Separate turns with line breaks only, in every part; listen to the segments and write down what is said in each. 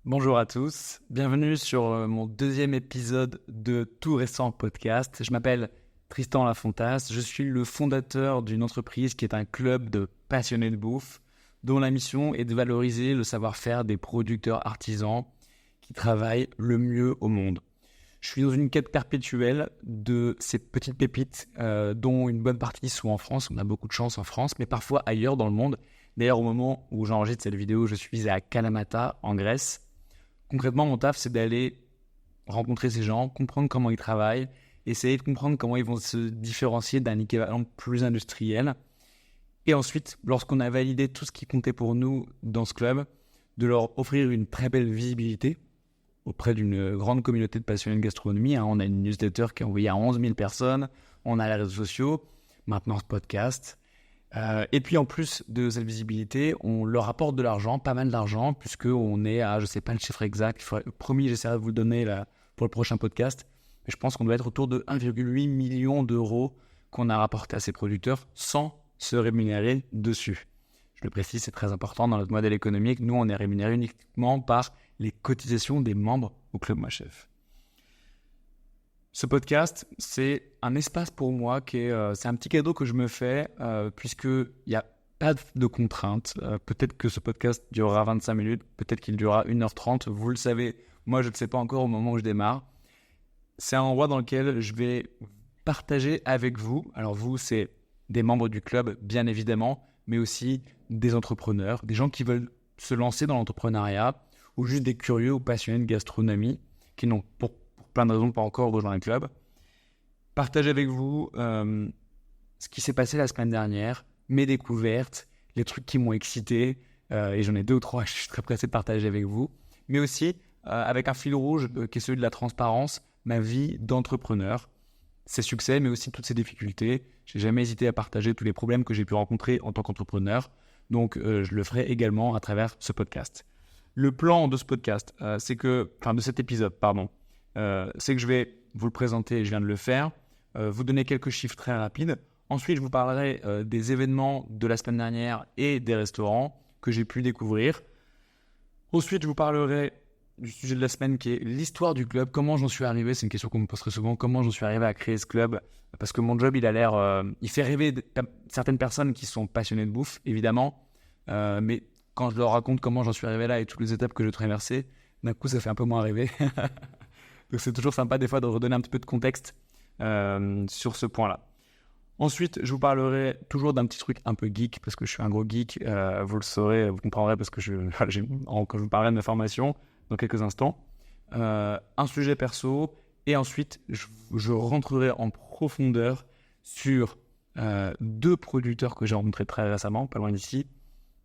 Bonjour à tous, bienvenue sur mon deuxième épisode de tout récent podcast. Je m'appelle Tristan Lafontasse, je suis le fondateur d'une entreprise qui est un club de passionnés de bouffe dont la mission est de valoriser le savoir-faire des producteurs artisans qui travaillent le mieux au monde. Je suis dans une quête perpétuelle de ces petites pépites dont une bonne partie sont en France. On a beaucoup de chance en France, mais parfois ailleurs dans le monde. D'ailleurs, au moment où j'enregistre cette vidéo, je suis à Kalamata en Grèce. Concrètement, mon taf, c'est d'aller rencontrer ces gens, comprendre comment ils travaillent, essayer de comprendre comment ils vont se différencier d'un équivalent plus industriel. Et ensuite, lorsqu'on a validé tout ce qui comptait pour nous dans ce club, de leur offrir une très belle visibilité auprès d'une grande communauté de passionnés de gastronomie. On a une newsletter qui est envoyée à 11 000 personnes, on a les réseaux sociaux, maintenant ce podcast. Et puis en plus de cette visibilité, on leur apporte de l'argent, pas mal d'argent, puisqu'on est à, je ne sais pas le chiffre exact, promis, j'essaierai de vous le donner là, pour le prochain podcast, mais je pense qu'on doit être autour de 1,8 million d'euros qu'on a rapporté à ces producteurs sans se rémunérer dessus. Je le précise, c'est très important dans notre modèle économique. Nous, on est rémunéré uniquement par les cotisations des membres au Club Moi Chef. Ce podcast, c'est un espace pour moi c'est un petit cadeau que je me fais puisqu'il n'y a pas de contraintes. Peut-être que ce podcast durera 25 minutes, peut-être qu'il durera 1h30. Vous le savez, moi je ne le sais pas encore au moment où je démarre. C'est un endroit dans lequel je vais partager avec vous. Alors vous, c'est des membres du club, bien évidemment, mais aussi des entrepreneurs, des gens qui veulent se lancer dans l'entrepreneuriat ou juste des curieux ou passionnés de gastronomie qui n'ont pour plein de raisons pas encore rejoint le club. Partager avec vous ce qui s'est passé la semaine dernière, mes découvertes, les trucs qui m'ont excité, et j'en ai 2 ou 3, je suis très pressé de partager avec vous, mais aussi avec un fil rouge qui est celui de la transparence, ma vie d'entrepreneur, ses succès, mais aussi toutes ses difficultés. J'ai jamais hésité à partager tous les problèmes que j'ai pu rencontrer en tant qu'entrepreneur, donc je le ferai également à travers ce podcast. Le plan de ce podcast, de cet épisode, c'est que je vais vous le présenter, je viens de le faire, vous donner quelques chiffres très rapides. Ensuite, je vous parlerai des événements de la semaine dernière et des restaurants que j'ai pu découvrir. Ensuite, je vous parlerai du sujet de la semaine qui est l'histoire du club. Comment j'en suis arrivé, c'est une question qu'on me pose très souvent. Comment j'en suis arrivé à créer ce club? Parce que mon job, il fait rêver certaines personnes qui sont passionnées de bouffe, évidemment. Mais quand je leur raconte comment j'en suis arrivé là et toutes les étapes que j'ai traversées, d'un coup, ça fait un peu moins rêver. Donc c'est toujours sympa des fois de redonner un petit peu de contexte sur ce point-là. Ensuite, je vous parlerai toujours d'un petit truc un peu geek, parce que je suis un gros geek, vous le saurez, vous comprendrez, parce que quand je vous parlerai de ma formation dans quelques instants. Un sujet perso, et ensuite, je rentrerai en profondeur sur 2 producteurs que j'ai rencontrés très récemment, pas loin d'ici,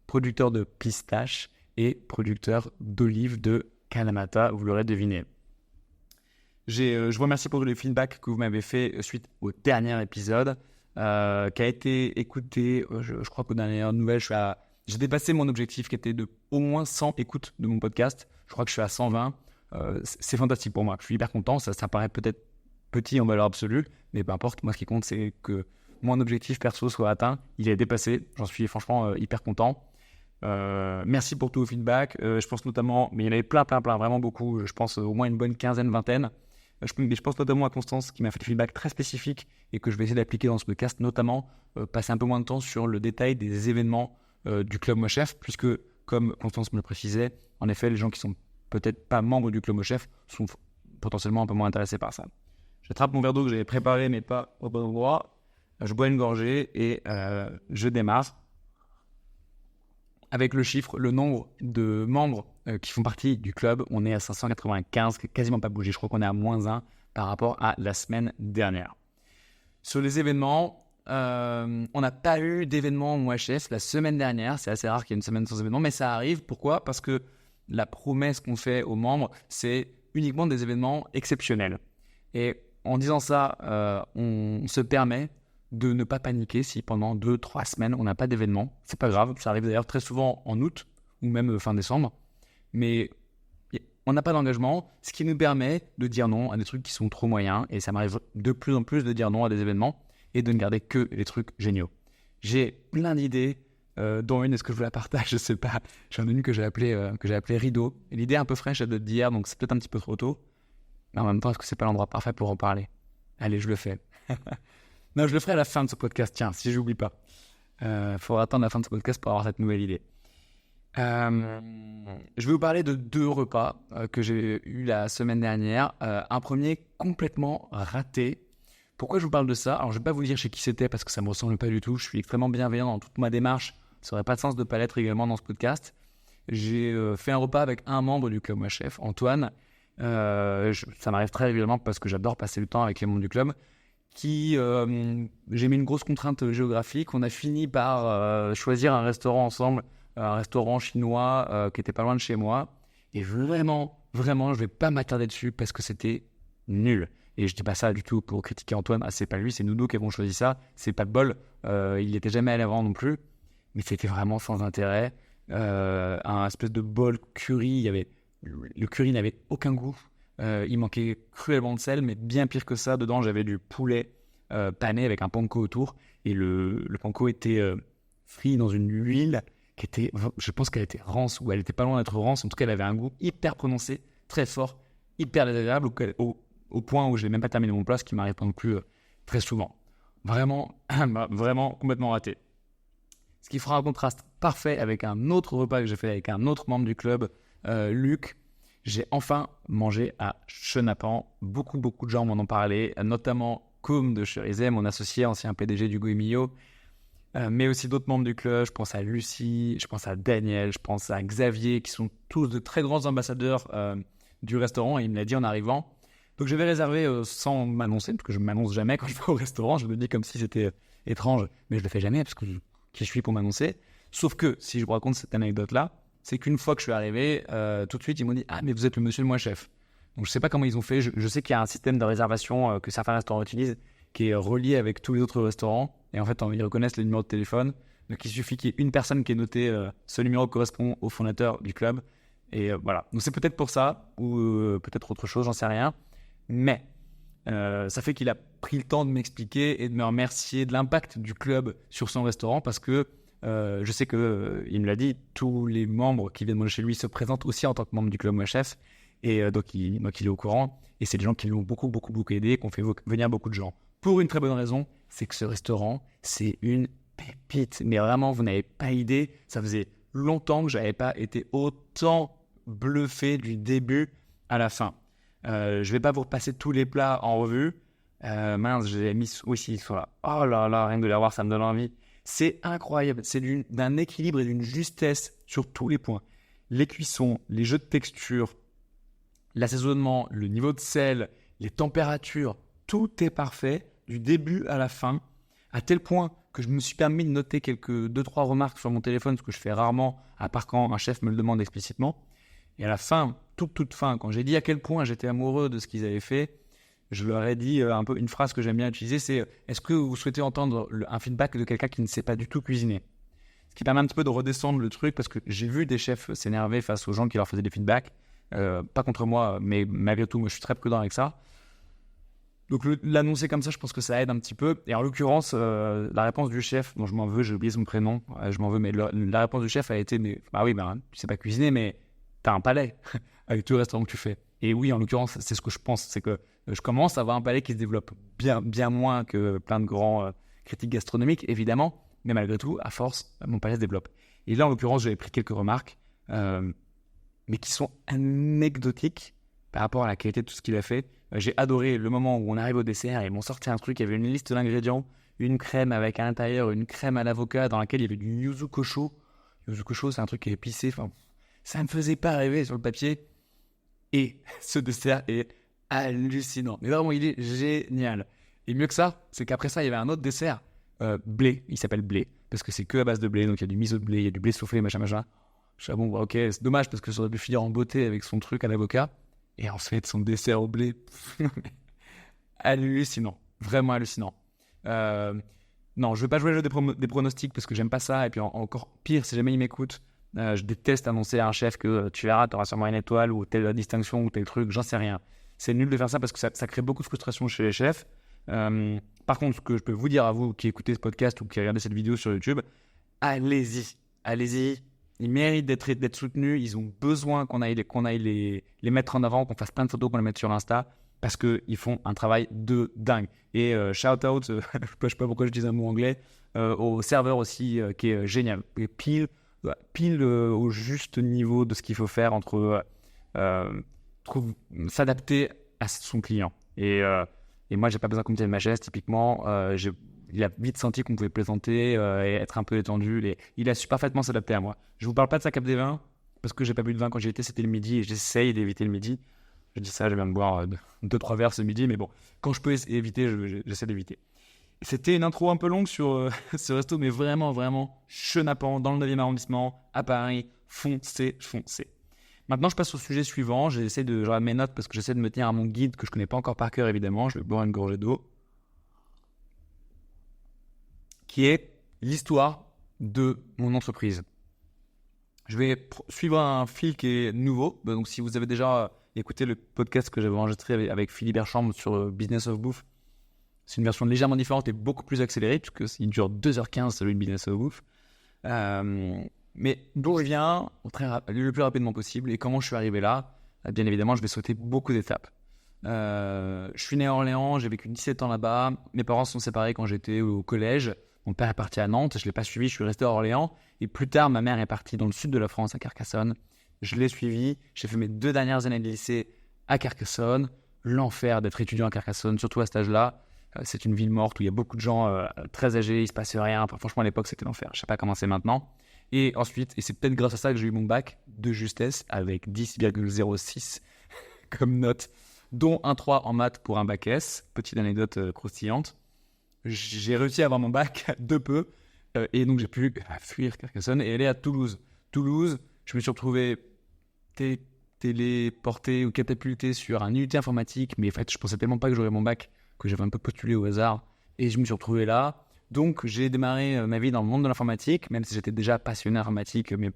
producteurs de pistaches et producteurs d'olives de Kalamata, vous l'aurez deviné. Je vous remercie pour tous les feedbacks que vous m'avez fait suite au dernier épisode qui a été écouté. Je crois qu'aux dernières nouvelles, j'ai dépassé mon objectif qui était de au moins 100 écoutes de mon podcast. Je crois que je suis à 120. C'est fantastique pour moi. Je suis hyper content. Ça paraît peut-être petit en valeur absolue, mais peu importe. Moi, ce qui compte, c'est que mon objectif perso soit atteint. Il est dépassé. J'en suis franchement hyper content. Merci pour tous vos feedbacks. Je pense notamment, mais il y en avait plein, vraiment beaucoup. Je pense au moins une bonne quinzaine, vingtaine. Je pense notamment à Constance qui m'a fait des feedbacks très spécifiques et que je vais essayer d'appliquer dans ce podcast, notamment passer un peu moins de temps sur le détail des événements du Club Moi Chef, puisque comme Constance me le précisait, en effet, les gens qui sont peut-être pas membres du Club Moi Chef sont potentiellement un peu moins intéressés par ça. J'attrape mon verre d'eau que j'avais préparé mais pas au bon endroit, je bois une gorgée et je démarre. Avec le nombre de membres qui font partie du club, on est à 595, quasiment pas bougé. Je crois qu'on est à -1 par rapport à la semaine dernière. Sur les événements, on n'a pas eu d'événement Moi Chef la semaine dernière. C'est assez rare qu'il y ait une semaine sans événement, mais ça arrive. Pourquoi? Parce que la promesse qu'on fait aux membres, c'est uniquement des événements exceptionnels. Et en disant ça, on se permet de ne pas paniquer si pendant 2-3 semaines on n'a pas d'événement. C'est pas grave, ça arrive d'ailleurs très souvent en août ou même fin décembre. Mais on n'a pas d'engagement, ce qui nous permet de dire non à des trucs qui sont trop moyens. Et ça m'arrive de plus en plus de dire non à des événements et de ne garder que les trucs géniaux. J'ai plein d'idées, dont une, est-ce que je vous la partage? Je sais pas. J'en ai une que j'ai appelée Rideau. Et l'idée est un peu fraîche, elle date d'hier, donc c'est peut-être un petit peu trop tôt. Mais en même temps, est-ce que c'est pas l'endroit parfait pour en parler? Allez, je le fais. Non, je le ferai à la fin de ce podcast, tiens, si j'oublie pas. Faudra attendre la fin de ce podcast pour avoir cette nouvelle idée. Je vais vous parler de 2 repas que j'ai eu la semaine dernière. Un premier complètement raté. Pourquoi je vous parle de ça? Alors, je ne vais pas vous dire chez qui c'était parce que ça ne me ressemble pas du tout. Je suis extrêmement bienveillant dans toute ma démarche. Ça n'aurait pas de sens de ne pas l'être également dans ce podcast. J'ai fait un repas avec un membre du club chef, Antoine. Ça m'arrive très régulièrement parce que j'adore passer le temps avec les membres du club. J'ai mis une grosse contrainte géographique. On a fini par choisir un restaurant ensemble, un restaurant chinois qui était pas loin de chez moi. Et vraiment, je vais pas m'attarder dessus parce que c'était nul. Et je dis pas ça du tout pour critiquer Antoine. Ah, c'est pas lui, c'est nous qui avons choisi ça. C'est pas de bol. Il n'était jamais allé avant non plus. Mais c'était vraiment sans intérêt. Un espèce de bol curry. Le curry n'avait aucun goût. Il manquait cruellement de sel, mais bien pire que ça. Dedans, j'avais du poulet pané avec un panko autour. Et le panko était frit dans une huile qui était, je pense qu'elle était rance, ou elle était pas loin d'être rance. En tout cas, elle avait un goût hyper prononcé, très fort, hyper désagréable, au point où je n'ai même pas terminé mon plat, ce qui m'arrive pas non plus très souvent. Vraiment, vraiment complètement raté. Ce qui fera un contraste parfait avec un autre repas que j'ai fait avec un autre membre du club, Luc. J'ai enfin mangé à Chenapan. Beaucoup de gens m'en ont parlé, notamment Koum de Cherizet, mon associé, ancien PDG du Goemio, mais aussi d'autres membres du club. Je pense à Lucie, je pense à Daniel, je pense à Xavier, qui sont tous de très grands ambassadeurs du restaurant. Et il me l'a dit en arrivant. Donc je vais réserver sans m'annoncer, parce que je ne m'annonce jamais quand je vais au restaurant. Je me dis comme si c'était étrange, mais je ne le fais jamais, parce que qui je suis pour m'annoncer. Sauf que, si je vous raconte cette anecdote-là, c'est qu'une fois que je suis arrivé, tout de suite, ils m'ont dit « Ah, mais vous êtes le monsieur le moins chef ». Donc, je ne sais pas comment ils ont fait. Je sais qu'il y a un système de réservation que certains restaurants utilisent qui est relié avec tous les autres restaurants. Et en fait, ils reconnaissent les numéros de téléphone. Donc, il suffit qu'il y ait une personne qui ait noté ce numéro correspond au fondateur du club. Et voilà. Donc, c'est peut-être pour ça ou peut-être autre chose, j'en sais rien. Mais ça fait qu'il a pris le temps de m'expliquer et de me remercier de l'impact du club sur son restaurant parce que je sais que, il me l'a dit, tous les membres qui viennent manger chez lui se présentent aussi en tant que membre du club Moi Chef. Et donc il est au courant. Et c'est des gens qui l'ont beaucoup aidé, qui ont fait venir beaucoup de gens. Pour une très bonne raison, c'est que ce restaurant, c'est une pépite. Mais vraiment, vous n'avez pas idée. Ça faisait longtemps que je n'avais pas été autant bluffé du début à la fin. Je ne vais pas vous repasser tous les plats en revue. Mince, j'ai mis aussi, ils sont là. Oh là là, rien que de les revoir, ça me donne envie. C'est incroyable, c'est d'un équilibre et d'une justesse sur tous les points. Les cuissons, les jeux de texture, l'assaisonnement, le niveau de sel, les températures, tout est parfait du début à la fin, à tel point que je me suis permis de noter quelques 2-3 remarques sur mon téléphone, ce que je fais rarement, à part quand un chef me le demande explicitement. Et à la fin, toute fin, quand j'ai dit à quel point j'étais amoureux de ce qu'ils avaient fait, je leur ai dit un peu une phrase que j'aime bien utiliser, c'est « Est-ce que vous souhaitez entendre un feedback de quelqu'un qui ne sait pas du tout cuisiner ?» Ce qui permet un petit peu de redescendre le truc, parce que j'ai vu des chefs s'énerver face aux gens qui leur faisaient des feedbacks. Pas contre moi, mais malgré tout, moi je suis très prudent avec ça. Donc l'annoncer comme ça, je pense que ça aide un petit peu. Et en l'occurrence, la réponse du chef, dont je m'en veux, j'ai oublié son prénom, je m'en veux, mais la réponse du chef a été « Bah oui, tu sais pas cuisiner, mais t'as un palais avec tout le restaurant que tu fais. » Et oui, en l'occurrence, c'est ce que je pense, c'est que je commence à avoir un palais qui se développe bien moins que plein de grands critiques gastronomiques, évidemment, mais malgré tout, à force, mon palais se développe. Et là, en l'occurrence, j'avais pris quelques remarques, mais qui sont anecdotiques par rapport à la qualité de tout ce qu'il a fait. J'ai adoré le moment où on arrive au dessert et ils m'ont sorti un truc, il y avait une liste d'ingrédients, une crème avec à l'intérieur une crème à l'avocat dans laquelle il y avait du yuzu kosho. Yuzu kosho, c'est un truc qui est épicé, enfin, ça ne me faisait pas rêver sur le papier. Et ce dessert est hallucinant. Mais vraiment, il est génial. Et mieux que ça, c'est qu'après ça, il y avait un autre dessert, blé. Il s'appelle blé, parce que c'est que à base de blé. Donc, il y a du miso de blé, il y a du blé soufflé, machin. Je suis bon, ok, c'est dommage, parce que ça aurait pu finir en beauté avec son truc à l'avocat. Et en fait, son dessert au blé, hallucinant. Vraiment hallucinant. Non, je ne vais pas jouer le jeu des pronostics, parce que j'aime pas ça. Et puis, encore pire, si jamais il m'écoute, je déteste annoncer à un chef que tu verras, tu auras sûrement une étoile ou telle distinction ou tel truc, j'en sais rien. C'est nul de faire ça parce que ça crée beaucoup de frustration chez les chefs. Par contre, ce que je peux vous dire à vous qui écoutez ce podcast ou qui regardez cette vidéo sur YouTube, allez-y. Ils méritent d'être soutenus. Ils ont besoin qu'on aille les mettre en avant, qu'on fasse plein de photos, qu'on les mette sur Insta, parce qu'ils font un travail de dingue. Et shout out, je sais pas pourquoi je dis un mot anglais, au serveur aussi, qui est génial. Et pile au juste niveau de ce qu'il faut faire entre s'adapter à son client. Et moi, j'ai pas besoin qu'on me tienne ma chaise, typiquement. Il a vite senti qu'on pouvait plaisanter et être un peu détendu. Il a su parfaitement s'adapter à moi. Je vous parle pas de sa cape des vins, parce que j'ai pas bu de vin quand j'y étais, c'était le midi, et j'essaye d'éviter le midi. Je dis ça, je viens de boire 2-3 verres ce midi, mais bon, quand je peux éviter, j'essaie d'éviter. C'était une intro un peu longue sur ce resto, mais vraiment, vraiment chenapan, dans le 9e arrondissement, à Paris. Foncez. Maintenant, je passe au sujet suivant. Je regarde mes notes parce que j'essaie de me tenir à mon guide que je connais pas encore par cœur, évidemment. Je vais boire une gorgée d'eau. Qui est l'histoire de mon entreprise. Je vais suivre un fil qui est nouveau. Donc, si vous avez déjà écouté le podcast que j'avais enregistré avec Philippe Berchambre sur Business of Bouffe, c'est une version légèrement différente et beaucoup plus accélérée, puisqu'il dure 2h15, celui de Business of Bouffe. Mais d'où je viens, le plus rapidement possible, et comment je suis arrivé là, bien évidemment, je vais sauter beaucoup d'étapes. Je suis né à Orléans, j'ai vécu 17 ans là-bas. Mes parents se sont séparés quand j'étais au collège. Mon père est parti à Nantes, je ne l'ai pas suivi, je suis resté à Orléans. Et plus tard, ma mère est partie dans le sud de la France, à Carcassonne. Je l'ai suivi, j'ai fait mes 2 dernières années de lycée à Carcassonne. L'enfer d'être étudiant à Carcassonne, surtout à cet âge-là. C'est une ville morte où il y a beaucoup de gens très âgés, il ne se passe rien. Enfin, franchement, à l'époque, c'était l'enfer. Je ne sais pas comment c'est maintenant. Et ensuite, et c'est peut-être grâce à ça que j'ai eu mon bac de justesse avec 10,06 comme note, dont un 3 en maths pour un bac S. Petite anecdote croustillante. J'ai réussi à avoir mon bac de peu et donc j'ai pu fuir Carcassonne et aller à Toulouse. Toulouse, je me suis retrouvé téléporté ou catapulté sur un IUT informatique, mais en fait, je pensais tellement pas que j'aurais mon bac que j'avais un peu postulé au hasard et je me suis retrouvé là. Donc, j'ai démarré ma vie dans le monde de l'informatique, même si j'étais déjà passionné informatique, mais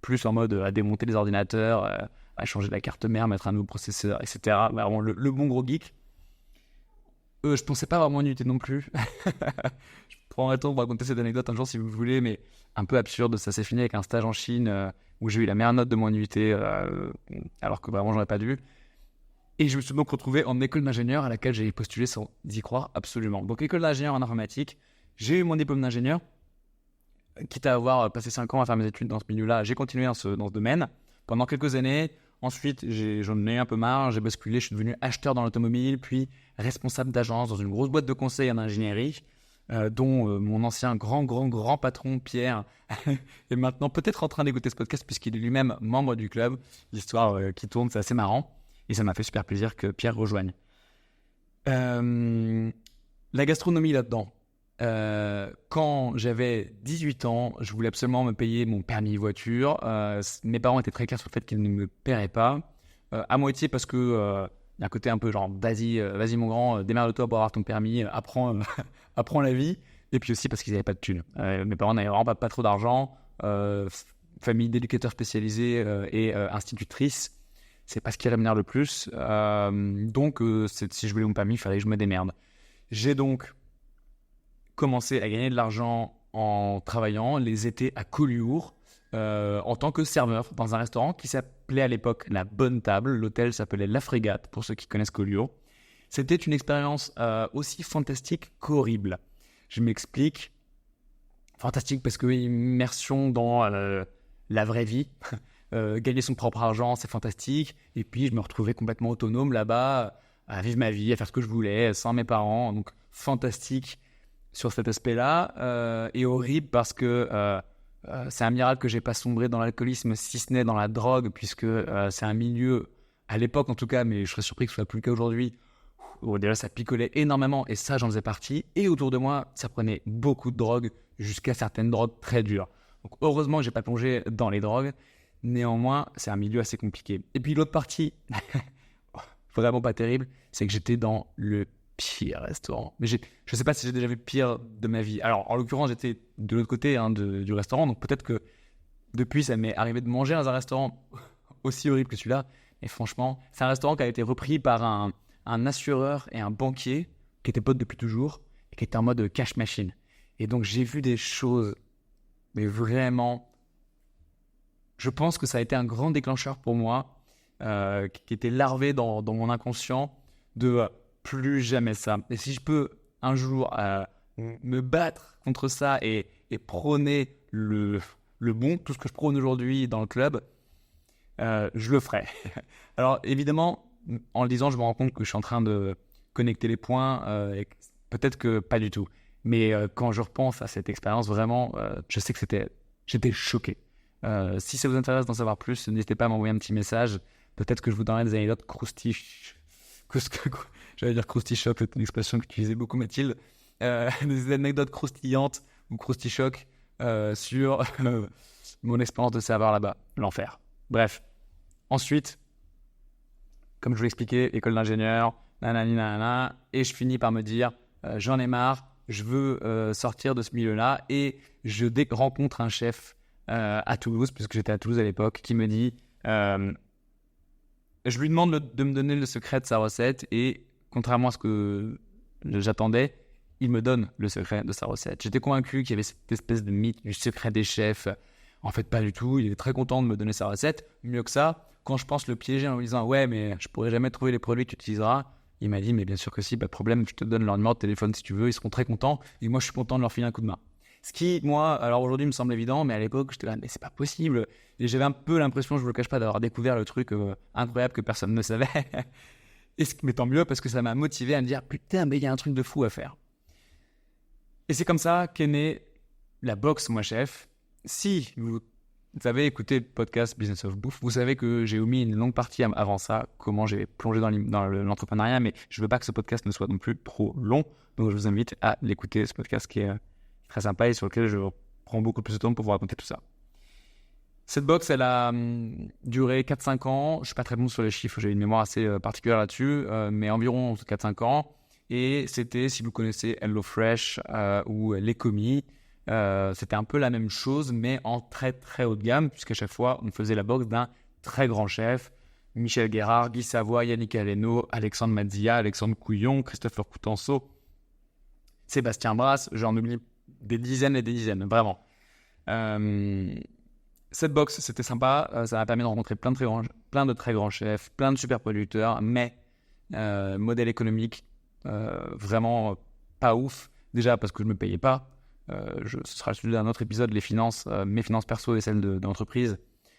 plus en mode à démonter les ordinateurs, à changer la carte mère, mettre un nouveau processeur, etc. Vraiment le bon gros geek. Je pensais pas avoir mon UT non plus. Je prendrai le temps de vous raconter cette anecdote un jour si vous voulez, mais un peu absurde. Ça s'est fini avec un stage en Chine où j'ai eu la meilleure note de mon UT, alors que vraiment j'aurais pas dû. Et je me suis donc retrouvé en école d'ingénieur à laquelle j'ai postulé sans y croire absolument. Donc école d'ingénieur en informatique, j'ai eu mon diplôme d'ingénieur. Quitte à avoir passé 5 ans à faire mes études dans ce milieu-là, j'ai continué dans ce domaine pendant quelques années. Ensuite, j'en ai eu un peu marre, j'ai basculé, je suis devenu acheteur dans l'automobile, puis responsable d'agence dans une grosse boîte de conseil en ingénierie, dont mon ancien grand patron, Pierre, est maintenant peut-être en train d'écouter ce podcast puisqu'il est lui-même membre du club. L'histoire qui tourne, c'est assez marrant. Et ça m'a fait super plaisir que Pierre rejoigne. La gastronomie là-dedans. Quand j'avais 18 ans, je voulais absolument me payer mon permis voiture. Mes parents étaient très clairs sur le fait qu'ils ne me paieraient pas. À moitié parce que il y a un côté un peu genre vas-y mon grand, démerde-toi pour avoir ton permis, apprends la vie. Et puis aussi parce qu'ils n'avaient pas de thunes. Mes parents n'avaient vraiment pas trop d'argent. Famille d'éducateurs spécialisés et institutrice, c'est pas ce qui rémunère le plus. Donc si je voulais mon permis, il fallait que je me démerde. J'ai donc commencé à gagner de l'argent en travaillant les étés à Collioure en tant que serveur dans un restaurant qui s'appelait à l'époque La Bonne Table. L'hôtel s'appelait La Frégate, pour ceux qui connaissent Collioure. C'était une expérience aussi fantastique qu'horrible. Je m'explique. Fantastique parce que immersion dans la vraie vie. Gagner son propre argent, c'est fantastique. Et puis, je me retrouvais complètement autonome là-bas, à vivre ma vie, à faire ce que je voulais, sans mes parents. Donc, fantastique sur cet aspect-là. Et horrible parce que c'est un miracle que j'ai pas sombré dans l'alcoolisme, si ce n'est dans la drogue, puisque c'est un milieu, à l'époque en tout cas, mais je serais surpris que ce soit plus le cas aujourd'hui, où déjà ça picolait énormément, et ça, j'en faisais partie. Et autour de moi, ça prenait beaucoup de drogue, jusqu'à certaines drogues très dures. Donc, heureusement que j'ai pas plongé dans les drogues. Néanmoins, c'est un milieu assez compliqué. Et puis l'autre partie, vraiment pas terrible, c'est que j'étais dans le pire restaurant. Mais je sais pas si j'ai déjà vu pire de ma vie. Alors, en l'occurrence, j'étais de l'autre côté du restaurant, donc peut-être que depuis, ça m'est arrivé de manger dans un restaurant aussi horrible que celui-là. Et franchement, c'est un restaurant qui a été repris par un assureur et un banquier qui étaient potes depuis toujours et qui était en mode cash machine. Et donc, j'ai vu des choses mais vraiment, je pense que ça a été un grand déclencheur pour moi, qui était larvé dans mon inconscient de plus jamais ça. Et si je peux un jour me battre contre ça et prôner le bon, tout ce que je prône aujourd'hui dans le club, je le ferai. Alors évidemment, en le disant, je me rends compte que je suis en train de connecter les points, et peut-être que pas du tout. Mais quand je repense à cette expérience, vraiment, je sais que j'étais choqué. Si ça vous intéresse d'en savoir plus, n'hésitez pas à m'envoyer un petit message. Peut-être que je vous donnerai des anecdotes j'allais dire croustilloc, c'est une expression qu'utilisait beaucoup Mathilde. Des anecdotes croustillantes ou croustichoc sur mon expérience de serveur là-bas. L'enfer. Bref. Ensuite, comme je vous l'expliquais, école d'ingénieur, nanani nanana, et je finis par me dire, j'en ai marre, je veux sortir de ce milieu-là, et je rencontre un chef à Toulouse, puisque j'étais à Toulouse à l'époque, qui me dit, je lui demande de me donner le secret de sa recette, et contrairement à ce que j'attendais, il me donne le secret de sa recette. J'étais convaincu qu'il y avait cette espèce de mythe du secret des chefs. En fait, pas du tout. Il est très content de me donner sa recette. Mieux que ça, quand je pense le piéger en lui disant « Ouais, mais je pourrais jamais trouver les produits que tu utiliseras », il m'a dit « Mais bien sûr que si, pas de problème, je te donne leur numéro de téléphone si tu veux, ils seront très contents. Et moi, je suis content de leur filer un coup de main. » Ce qui, moi, alors aujourd'hui, me semble évident, mais à l'époque, j'étais là « Mais c'est pas possible !» Et j'avais un peu l'impression, je vous le cache pas, d'avoir découvert le truc incroyable que personne ne savait. Mais tant mieux, parce que ça m'a motivé à me dire « Putain, mais il y a un truc de fou à faire. » Et c'est comme ça qu'est née la box Moi Chef. Si vous avez écouté le podcast Business of Bouffe, vous savez que j'ai omis une longue partie avant ça, comment j'ai plongé dans l'entrepreneuriat, mais je veux pas que ce podcast ne soit non plus trop long, donc je vous invite à l'écouter, ce podcast qui est très sympa et sur lequel je prends beaucoup plus de temps pour vous raconter tout ça. Cette box, elle a duré 4-5 ans. Je suis pas très bon sur les chiffres, j'ai une mémoire assez particulière là-dessus, mais environ 4-5 ans. Et c'était, si vous connaissez HelloFresh ou Lecomi, c'était un peu la même chose, mais en très très haut de gamme, puisqu'à chaque fois, on faisait la box d'un très grand chef. Michel Guérard, Guy Savoy, Yannick Aleno, Alexandre Mazzia, Alexandre Couillon, Christopher Coutenceau, Sébastien Brasse, j'en oublie des dizaines et des dizaines, vraiment. Cette box, c'était sympa, ça m'a permis de rencontrer plein de très grands chefs, plein de super producteurs, mais modèle économique vraiment pas ouf. Déjà parce que je ne me payais pas. Ce sera le sujet d'un autre épisode, les finances, mes finances perso et celles d'entreprise.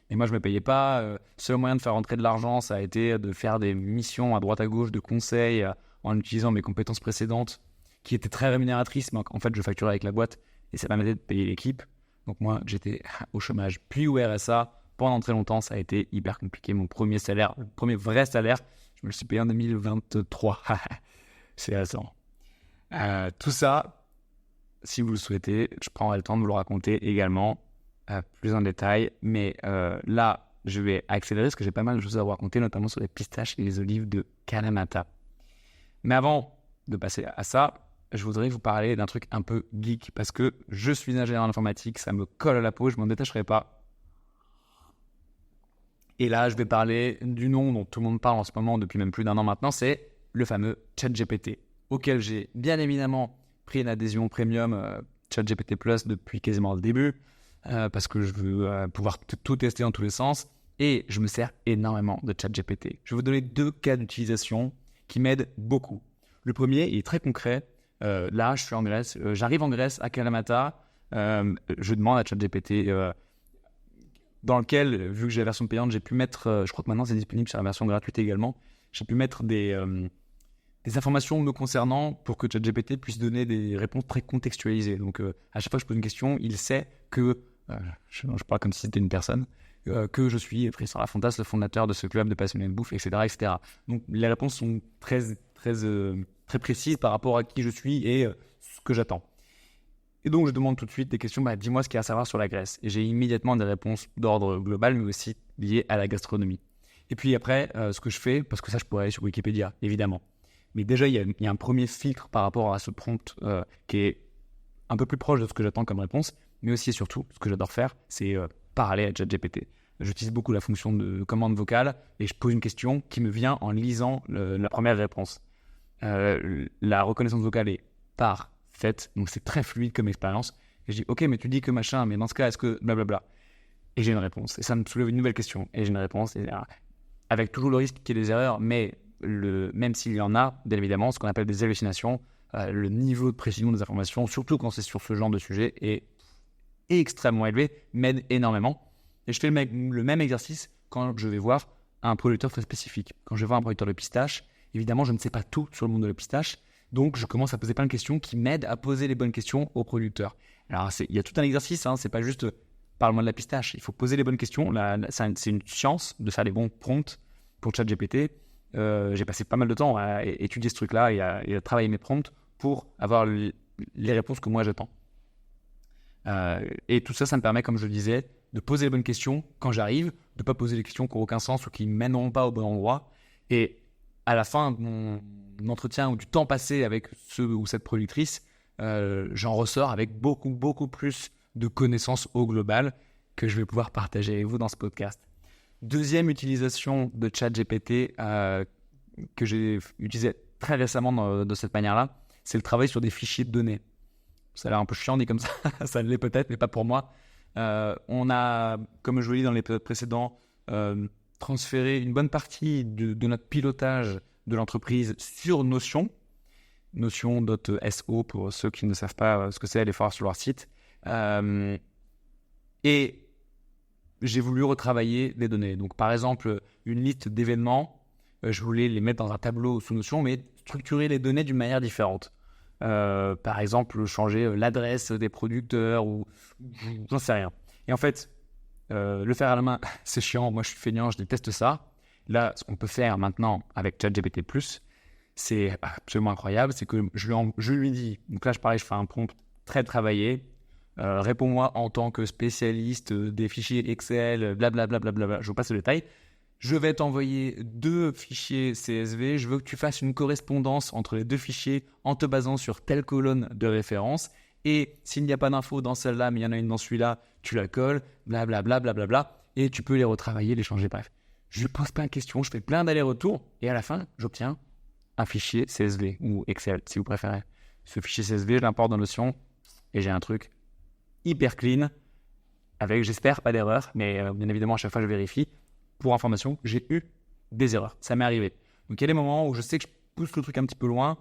Et moi, je ne me payais pas. Le seul moyen de faire rentrer de l'argent, ça a été de faire des missions à droite à gauche de conseils en utilisant mes compétences précédentes qui étaient très rémunératrices. Mais en fait, je facturais avec la boîte et ça permettait de payer l'équipe. Donc moi, j'étais au chômage, puis au RSA. Pendant très longtemps, ça a été hyper compliqué. Mon premier salaire, le premier vrai salaire, je me le suis payé en 2023. C'est récent. Tout ça, si vous le souhaitez, je prendrai le temps de vous le raconter également plus en détail. Mais là, je vais accélérer parce que j'ai pas mal de choses à vous raconter, notamment sur les pistaches et les olives de Kalamata. Mais avant de passer à ça, je voudrais vous parler d'un truc un peu geek parce que je suis ingénieur en informatique, ça me colle à la peau, je m'en détacherai pas. Et là, je vais parler du nom dont tout le monde parle en ce moment depuis même plus d'1 an maintenant, c'est le fameux ChatGPT, auquel j'ai bien évidemment pris une adhésion premium ChatGPT Plus depuis quasiment le début, parce que je veux pouvoir tout tester dans tous les sens, et je me sers énormément de ChatGPT. Je vais vous donner 2 cas d'utilisation qui m'aident beaucoup. Le premier, il est très concret. Là, je suis en Grèce, j'arrive en Grèce à Kalamata, je demande à ChatGPT dans lequel, vu que j'ai la version payante, j'ai pu mettre, je crois que maintenant c'est disponible sur la version gratuite également, j'ai pu mettre des informations me concernant pour que ChatGPT puisse donner des réponses très contextualisées. Donc, à chaque fois que je pose une question, il sait que, je parle comme si c'était une personne, que je suis Tristan Lafontas, le fondateur de ce club de passionnés de bouffe, etc., etc. Donc, les réponses sont très précises par rapport à qui je suis et ce que j'attends. Et donc, je demande tout de suite des questions, dis-moi ce qu'il y a à savoir sur la Grèce. Et j'ai immédiatement des réponses d'ordre global, mais aussi liées à la gastronomie. Et puis après, ce que je fais, parce que ça, je pourrais aller sur Wikipédia, évidemment. Mais déjà, il y a un premier filtre par rapport à ce prompt qui est un peu plus proche de ce que j'attends comme réponse, mais aussi et surtout, ce que j'adore faire, c'est parler à ChatGPT. J'utilise beaucoup la fonction de commande vocale et je pose une question qui me vient en lisant la première réponse. La reconnaissance vocale est parfaite, donc c'est très fluide comme expérience. Et je dis, ok, mais tu dis que machin, mais dans ce cas, est-ce que blablabla. Et j'ai une réponse. Et ça me soulève une nouvelle question. Et j'ai une réponse. Et, avec toujours le risque qu'il y ait des erreurs, mais même s'il y en a, bien évidemment, ce qu'on appelle des hallucinations, le niveau de précision des informations, surtout quand c'est sur ce genre de sujet, est extrêmement élevé, m'aide énormément. Et je fais le même exercice quand je vais voir un producteur très spécifique. Quand je vais voir un producteur de pistache, évidemment, je ne sais pas tout sur le monde de la pistache, donc je commence à poser plein de questions qui m'aident à poser les bonnes questions au producteur. Alors, il y a tout un exercice, c'est pas juste parle-moi de la pistache. Il faut poser les bonnes questions. C'est une science de faire les bons prompts pour ChatGPT. J'ai passé pas mal de temps à étudier ce truc-là et à travailler mes prompts pour avoir les réponses que moi j'attends. Et tout ça, ça me permet, comme je le disais, de poser les bonnes questions quand j'arrive, de ne pas poser des questions qui n'ont aucun sens ou qui ne mèneront pas au bon endroit. Et à la fin de mon entretien ou du temps passé avec ce ou cette productrice, j'en ressors avec beaucoup, beaucoup plus de connaissances au global que je vais pouvoir partager avec vous dans ce podcast. Deuxième utilisation de ChatGPT que j'ai utilisé très récemment de cette manière-là, c'est le travail sur des fichiers de données. Ça a l'air un peu chiant dit comme ça, ça l'est peut-être, mais pas pour moi. On a, comme je vous l'ai dit dans l'épisode précédent, transféré une bonne partie de notre pilotage de l'entreprise sur Notion. Notion.so pour ceux qui ne savent pas ce que c'est, allez voir sur leur site. Et j'ai voulu retravailler les données. Donc, par exemple, une liste d'événements, je voulais les mettre dans un tableau sous Notion, mais structurer les données d'une manière différente. Par exemple, changer l'adresse des producteurs ou j'en sais rien. Et en fait, le faire à la main, c'est chiant. Moi, je suis feignant, je déteste ça. Là, ce qu'on peut faire maintenant avec ChatGPT+, c'est absolument incroyable. C'est que je lui dis, donc là, je fais un prompt très travaillé. Réponds-moi en tant que spécialiste des fichiers Excel, blablabla. Je vous passe le détail. Je vais t'envoyer 2 fichiers CSV. Je veux que tu fasses une correspondance entre les 2 fichiers en te basant sur telle colonne de référence. Et s'il n'y a pas d'info dans celle-là, mais il y en a une dans celui-là, tu la colles, blablabla. Et tu peux les retravailler, les changer, bref. Je ne pose pas de questions, je fais plein d'allers-retours. Et à la fin, j'obtiens un fichier CSV ou Excel, si vous préférez. Ce fichier CSV, je l'importe dans Notion et j'ai un truc hyper clean avec, j'espère, pas d'erreur. Mais bien évidemment, à chaque fois, je vérifie. Pour information, j'ai eu des erreurs. Ça m'est arrivé. Donc, il y a des moments où je sais que je pousse le truc un petit peu loin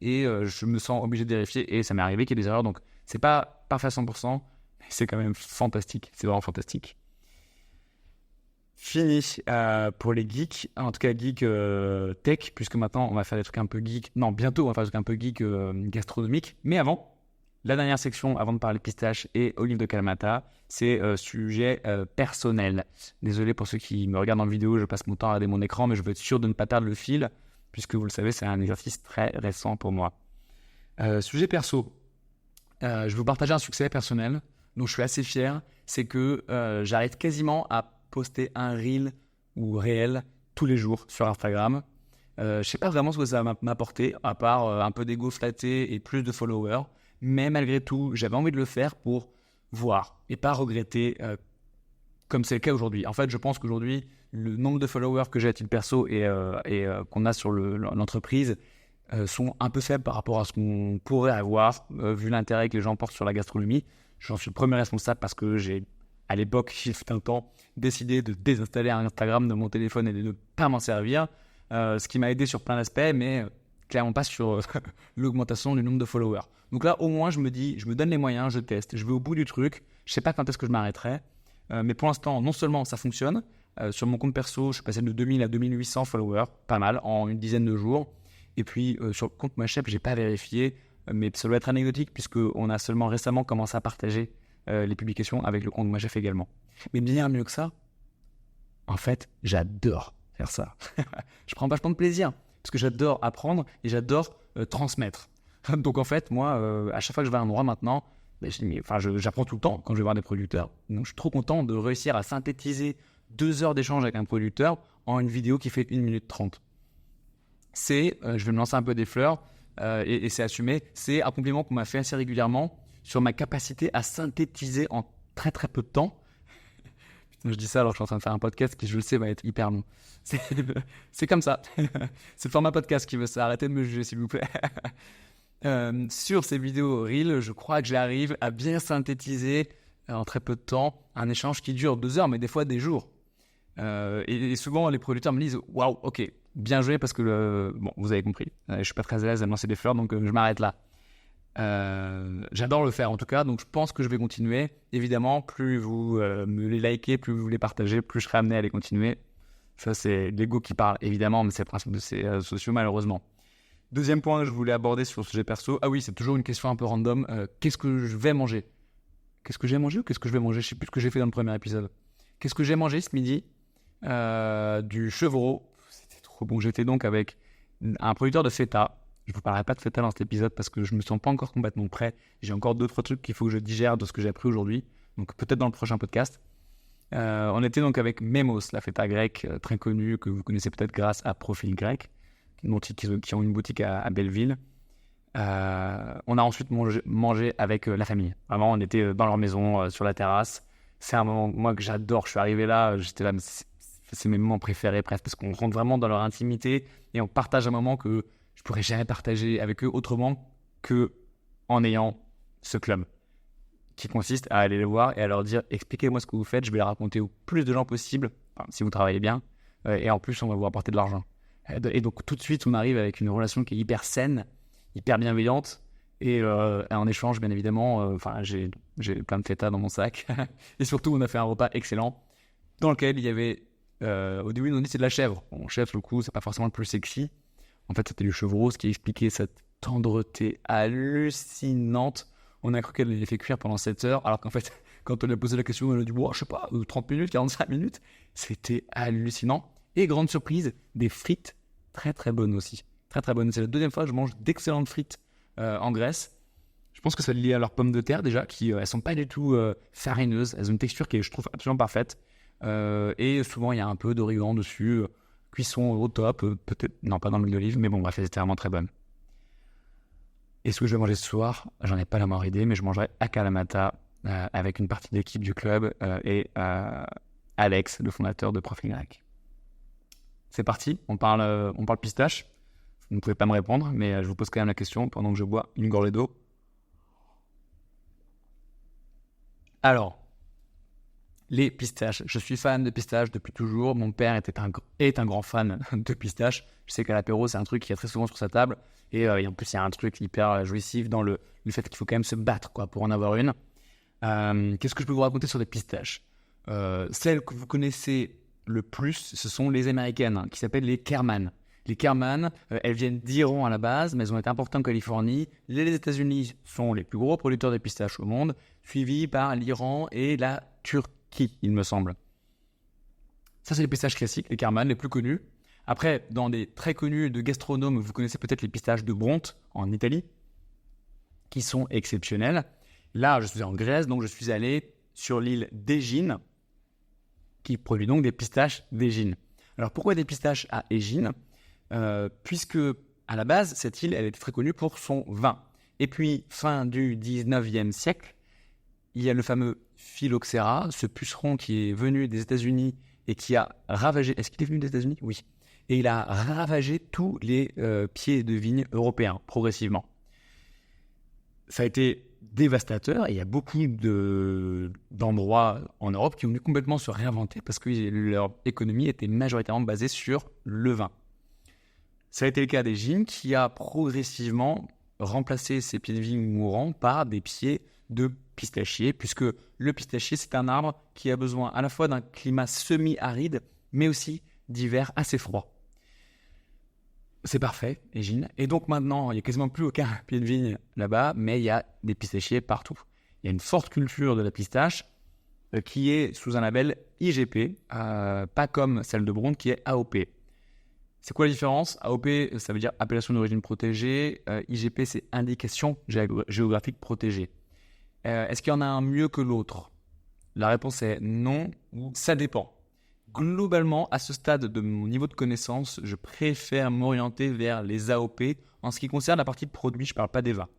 et je me sens obligé de vérifier. Et ça m'est arrivé qu'il y ait des erreurs. Donc, c'est pas parfait à 100%, mais c'est quand même fantastique. C'est vraiment fantastique. Fini pour les geeks. En tout cas, geek tech, puisque maintenant, on va faire des trucs un peu geek. Non, bientôt, on va faire des trucs un peu geek gastronomique. Mais avant, la dernière section, avant de parler pistache et olive de Kalamata, c'est sujet personnel. Désolé pour ceux qui me regardent en vidéo, je passe mon temps à regarder mon écran, mais je veux être sûr de ne pas perdre le fil, puisque vous le savez, c'est un exercice très récent pour moi. Sujet perso. Je vais vous partager un succès personnel dont je suis assez fier. C'est que j'arrête quasiment à poster un reel ou réel tous les jours sur Instagram. Je ne sais pas vraiment ce que ça va m'apporter, à part un peu d'ego flatté et plus de followers. Mais malgré tout, j'avais envie de le faire pour voir et pas regretter comme c'est le cas aujourd'hui. En fait, je pense qu'aujourd'hui, le nombre de followers que j'ai à titre perso et qu'on a sur l'entreprise sont un peu faibles par rapport à ce qu'on pourrait avoir vu l'intérêt que les gens portent sur la gastronomie. J'en suis le premier responsable parce que j'ai, à l'époque, il fut un temps, décidé de désinstaller Instagram de mon téléphone et de ne pas m'en servir, ce qui m'a aidé sur plein d'aspects, mais clairement pas sur l'augmentation du nombre de followers. Donc là, au moins, je me dis, je me donne les moyens, je teste, je vais au bout du truc. Je sais pas quand est-ce que je m'arrêterai, mais pour l'instant, non seulement ça fonctionne, sur mon compte perso, je suis passé de 2000 à 2800 followers, pas mal, en une dizaine de jours. Et puis, sur le compte Mashep, j'ai pas vérifié, mais ça doit être anecdotique puisqu'on a seulement récemment commencé à partager les publications avec le compte Mashep également. Mais bien mieux que ça, en fait, j'adore faire ça. Je prends vachement de plaisir parce que j'adore apprendre et j'adore transmettre. Donc en fait, moi, à chaque fois que je vais à un endroit maintenant, j'apprends tout le temps quand je vais voir des producteurs. Donc je suis trop content de réussir à synthétiser 2 heures d'échange avec un producteur en une vidéo qui fait 1 minute 30. Je vais me lancer un peu des fleurs et c'est assumé, c'est un compliment qu'on m'a fait assez régulièrement sur ma capacité à synthétiser en très très peu de temps. Putain, je dis ça alors que je suis en train de faire un podcast qui, je le sais, va être hyper long. C'est comme ça. C'est le format podcast qui veut ça. Arrêtez de me juger, s'il vous plaît. Sur ces vidéos Reel, je crois que j'arrive à bien synthétiser en très peu de temps un échange qui dure 2 heures, mais des fois des jours. Et souvent, les producteurs me disent « Waouh, ok, bien joué parce que bon, vous avez compris, je suis pas très à l'aise à me lancer des fleurs, donc je m'arrête là. » J'adore le faire en tout cas, donc je pense que je vais continuer. Évidemment, plus vous me les likez, plus vous les partagez, plus je serai amené à les continuer. Ça, c'est l'ego qui parle, évidemment, mais c'est le principe de ces réseaux sociaux, malheureusement. Deuxième point que je voulais aborder sur le sujet perso. Ah oui, c'est toujours une question un peu random. Qu'est-ce que je vais manger ? Qu'est-ce que j'ai mangé ou qu'est-ce que je vais manger ? Je sais plus ce que j'ai fait dans le premier épisode. Qu'est-ce que j'ai mangé ce midi ? Du chevreau. C'était trop bon. J'étais donc avec un producteur de feta. Je ne vous parlerai pas de feta dans cet épisode parce que je ne me sens pas encore complètement prêt. J'ai encore 2-3 trucs qu'il faut que je digère de ce que j'ai appris aujourd'hui. Donc peut-être dans le prochain podcast. On était donc avec Memos, la feta grecque très connue que vous connaissez peut-être grâce à Profil Grec, qui ont une boutique à Belleville. On a ensuite mangé avec la famille. Vraiment, on était dans leur maison, sur la terrasse. C'est un moment, moi, que j'adore. Je suis arrivé là, j'étais là, mais c'est mes moments préférés presque, parce qu'on rentre vraiment dans leur intimité et on partage un moment que je pourrais jamais partager avec eux autrement que en ayant ce club, qui consiste à aller les voir et à leur dire « Expliquez-moi ce que vous faites, je vais le raconter au plus de gens possible, enfin, si vous travaillez bien, et en plus, on va vous apporter de l'argent. » Et donc, tout de suite, on arrive avec une relation qui est hyper saine, hyper bienveillante, et en échange, bien évidemment, j'ai plein de feta dans mon sac, et surtout, on a fait un repas excellent, dans lequel il y avait, au début, on dit c'est de la chèvre. Bon, chèvre, sur le coup, c'est pas forcément le plus sexy. En fait, c'était du chevreau, ce qui expliquait cette tendreté hallucinante. On a cru qu'elle l'ait fait cuire pendant 7 heures, alors qu'en fait, quand on lui a posé la question, elle a dit « je sais pas, 30 minutes, 45 minutes ». C'était hallucinant. Et grande surprise, des frites très très bonnes aussi. Très très bonnes. C'est la deuxième fois que je mange d'excellentes frites en Grèce. Je pense que c'est lié à leurs pommes de terre déjà, qui elles sont pas du tout farineuses. Elles ont une texture qui est, je trouve, absolument parfaite. Et souvent, il y a un peu d'origan dessus. Cuisson au top, peut-être, non pas dans l'huile d'olive, mais bon, bref, c'était vraiment très bonne. Et ce que je vais manger ce soir, j'en ai pas la moindre idée, mais je mangerai à Kalamata avec une partie de l'équipe du club et Alex, le fondateur de Profil Grec. C'est parti, on parle pistache. Vous ne pouvez pas me répondre, mais je vous pose quand même la question pendant que je bois une gorgée d'eau. Alors, les pistaches. Je suis fan de pistaches depuis toujours. Mon père est un grand fan de pistaches. Je sais qu'à l'apéro, c'est un truc qui est très souvent sur sa table. Et en plus, il y a un truc hyper jouissif dans le fait qu'il faut quand même se battre pour en avoir une. Qu'est-ce que je peux vous raconter sur les pistaches ? Celles que vous connaissez le plus, ce sont les américaines, qui s'appellent les Kerman. Les Kerman, elles viennent d'Iran à la base, mais elles ont été importées en Californie. Les États-Unis sont les plus gros producteurs de pistaches au monde, suivis par l'Iran et la Turquie, il me semble. Ça, c'est les pistaches classiques, les Kerman, les plus connus. Après, dans des très connus de gastronomes, vous connaissez peut-être les pistaches de Bronte, en Italie, qui sont exceptionnelles. Là, je suis en Grèce, donc je suis allé sur l'île d'Égine, qui produit donc des pistaches d'Égine. Alors, pourquoi des pistaches à Égine ? Puisque, à la base, cette île, elle était très connue pour son vin. Et puis, fin du 19e siècle, il y a le fameux phylloxéra, ce puceron qui est venu des États-Unis et qui a ravagé... Est-ce qu'il est venu des États-Unis ? Oui. Et il a ravagé tous les pieds de vigne européens, progressivement. Ça a été dévastateur et il y a beaucoup d'endroits en Europe qui ont dû complètement se réinventer parce que leur économie était majoritairement basée sur le vin. Ça a été le cas d'Égine qui a progressivement remplacé ses pieds de vigne mourants par des pieds de pistachier, puisque le pistachier, c'est un arbre qui a besoin à la fois d'un climat semi-aride, mais aussi d'hiver assez froid. C'est parfait, Égine. Et donc maintenant, il n'y a quasiment plus aucun pied de vigne là-bas, mais il y a des pistachiers partout. Il y a une forte culture de la pistache qui est sous un label IGP, pas comme celle de Bronte qui est AOP. C'est quoi la différence ? AOP, ça veut dire appellation d'origine protégée. IGP, c'est indication géographique protégée. Est-ce qu'il y en a un mieux que l'autre ? La réponse est non, ou ça dépend. Globalement, à ce stade de mon niveau de connaissance, je préfère m'orienter vers les AOP en ce qui concerne la partie de produit, je ne parle pas des vins.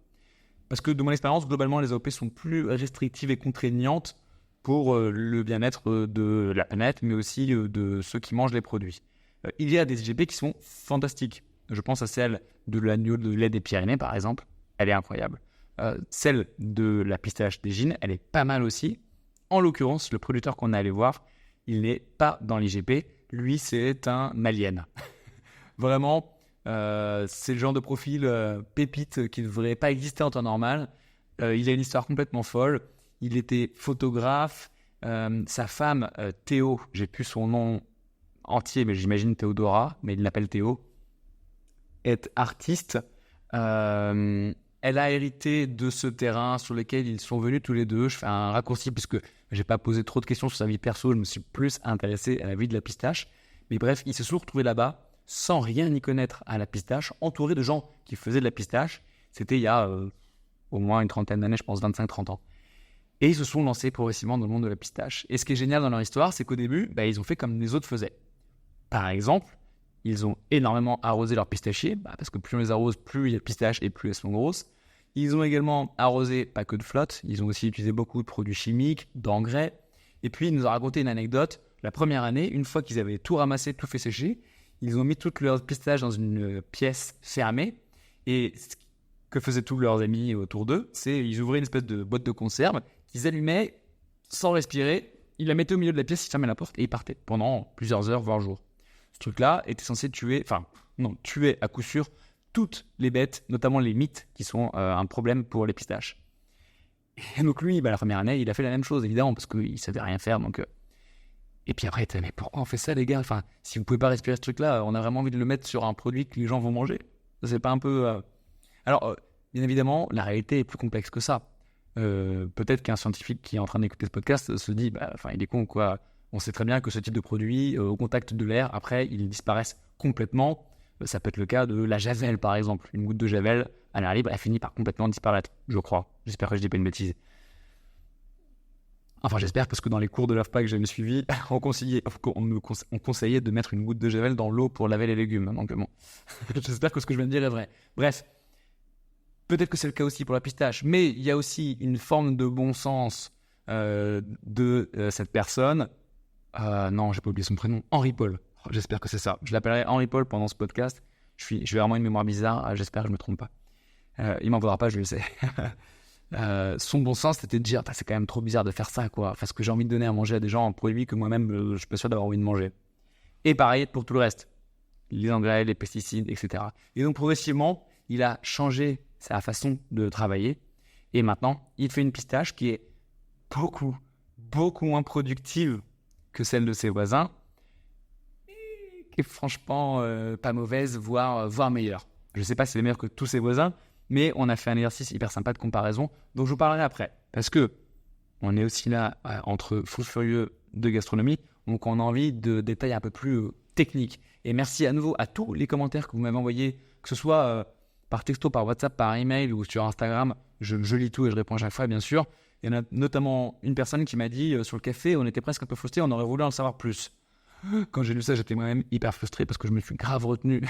Parce que de mon expérience, globalement, les AOP sont plus restrictives et contraignantes pour le bien-être de la planète, mais aussi de ceux qui mangent les produits. Il y a des IGP qui sont fantastiques. Je pense à celle de l'agneau de lait des Pyrénées, par exemple, elle est incroyable. Celle de la pistache des Gines, elle est pas mal aussi. En l'occurrence, le producteur qu'on est allé voir, il n'est pas dans l'IGP. Lui, c'est un alien. Vraiment, c'est le genre de profil pépite qui ne devrait pas exister en temps normal. Il a une histoire complètement folle. Il était photographe. Sa femme, Théo, j'ai plus son nom entier, mais j'imagine Théodora, mais il l'appelle Théo, est artiste. Elle a hérité de ce terrain sur lequel ils sont venus tous les deux. Je fais un raccourci puisque je n'ai pas posé trop de questions sur sa vie perso. Je me suis plus intéressé à la vie de la pistache. Mais bref, ils se sont retrouvés là-bas sans rien y connaître à la pistache, entourés de gens qui faisaient de la pistache. C'était il y a au moins une trentaine d'années, je pense 25-30 ans. Et ils se sont lancés progressivement dans le monde de la pistache. Et ce qui est génial dans leur histoire, c'est qu'au début, ils ont fait comme les autres faisaient. Par exemple, ils ont énormément arrosé leurs pistachiers, parce que plus on les arrose, plus il y a de pistaches et plus elles sont grosses. Ils ont également arrosé pas que de flotte, ils ont aussi utilisé beaucoup de produits chimiques, d'engrais. Et puis, ils nous ont raconté une anecdote. La première année, une fois qu'ils avaient tout ramassé, tout fait sécher, ils ont mis toutes leurs pistaches dans une pièce fermée. Et ce que faisaient tous leurs amis autour d'eux, c'est qu'ils ouvraient une espèce de boîte de conserve qu'ils allumaient sans respirer. Ils la mettaient au milieu de la pièce, ils fermaient la porte et ils partaient pendant plusieurs heures, voire jours. Ce truc-là était censé tuer à coup sûr toutes les bêtes, notamment les mites, qui sont un problème pour les pistaches. Et donc lui, la première année, il a fait la même chose, évidemment, parce qu'il ne savait rien faire. Et puis après, mais pourquoi on fait ça, les gars ? Enfin, si vous ne pouvez pas respirer ce truc-là, on a vraiment envie de le mettre sur un produit que les gens vont manger. Ça, c'est pas un peu... Alors, bien évidemment, la réalité est plus complexe que ça. Peut-être qu'un scientifique qui est en train d'écouter ce podcast se dit, il est con, quoi. On sait très bien que ce type de produit, au contact de l'air, après, ils disparaissent complètement. Ça peut être le cas de la javel, par exemple. Une goutte de javel à l'air libre, elle finit par complètement disparaître, je crois. J'espère que je dis pas une bêtise. Enfin, j'espère, parce que dans les cours de l'AFPA que j'avais suivis, on conseillait de mettre une goutte de javel dans l'eau pour laver les légumes. Donc bon, j'espère que ce que je viens de dire est vrai. Bref, peut-être que c'est le cas aussi pour la pistache, mais il y a aussi une forme de bon sens de cette personne. Non, j'ai pas oublié son prénom. Henri Paul. Oh, j'espère que c'est ça. Je l'appellerai Henri Paul pendant ce podcast. J'ai vraiment une mémoire bizarre. J'espère que je me trompe pas. Il m'en voudra pas, je le sais. Son bon sens, c'était de dire c'est quand même trop bizarre de faire ça, quoi. Parce que j'ai envie de donner à manger à des gens un produit que moi-même, je suis pas sûr d'avoir envie de manger. Et pareil pour tout le reste. Les engrais, les pesticides, etc. Et donc, progressivement, il a changé sa façon de travailler. Et maintenant, il fait une pistache qui est beaucoup, beaucoup moins productive que celle de ses voisins, qui est franchement pas mauvaise, voire meilleure. Je ne sais pas si c'est meilleur que tous ses voisins, mais on a fait un exercice hyper sympa de comparaison, dont je vous parlerai après. Parce que on est aussi là entre fous furieux de gastronomie, donc on a envie de détails un peu plus techniques. Et merci à nouveau à tous les commentaires que vous m'avez envoyés, que ce soit par texto, par WhatsApp, par email ou sur Instagram. Je lis tout et je réponds à chaque fois, bien sûr. Il y en a notamment une personne qui m'a dit sur le café, on était presque un peu frustrés, on aurait voulu en savoir plus. Quand j'ai lu ça, j'étais moi-même hyper frustré parce que je me suis grave retenu.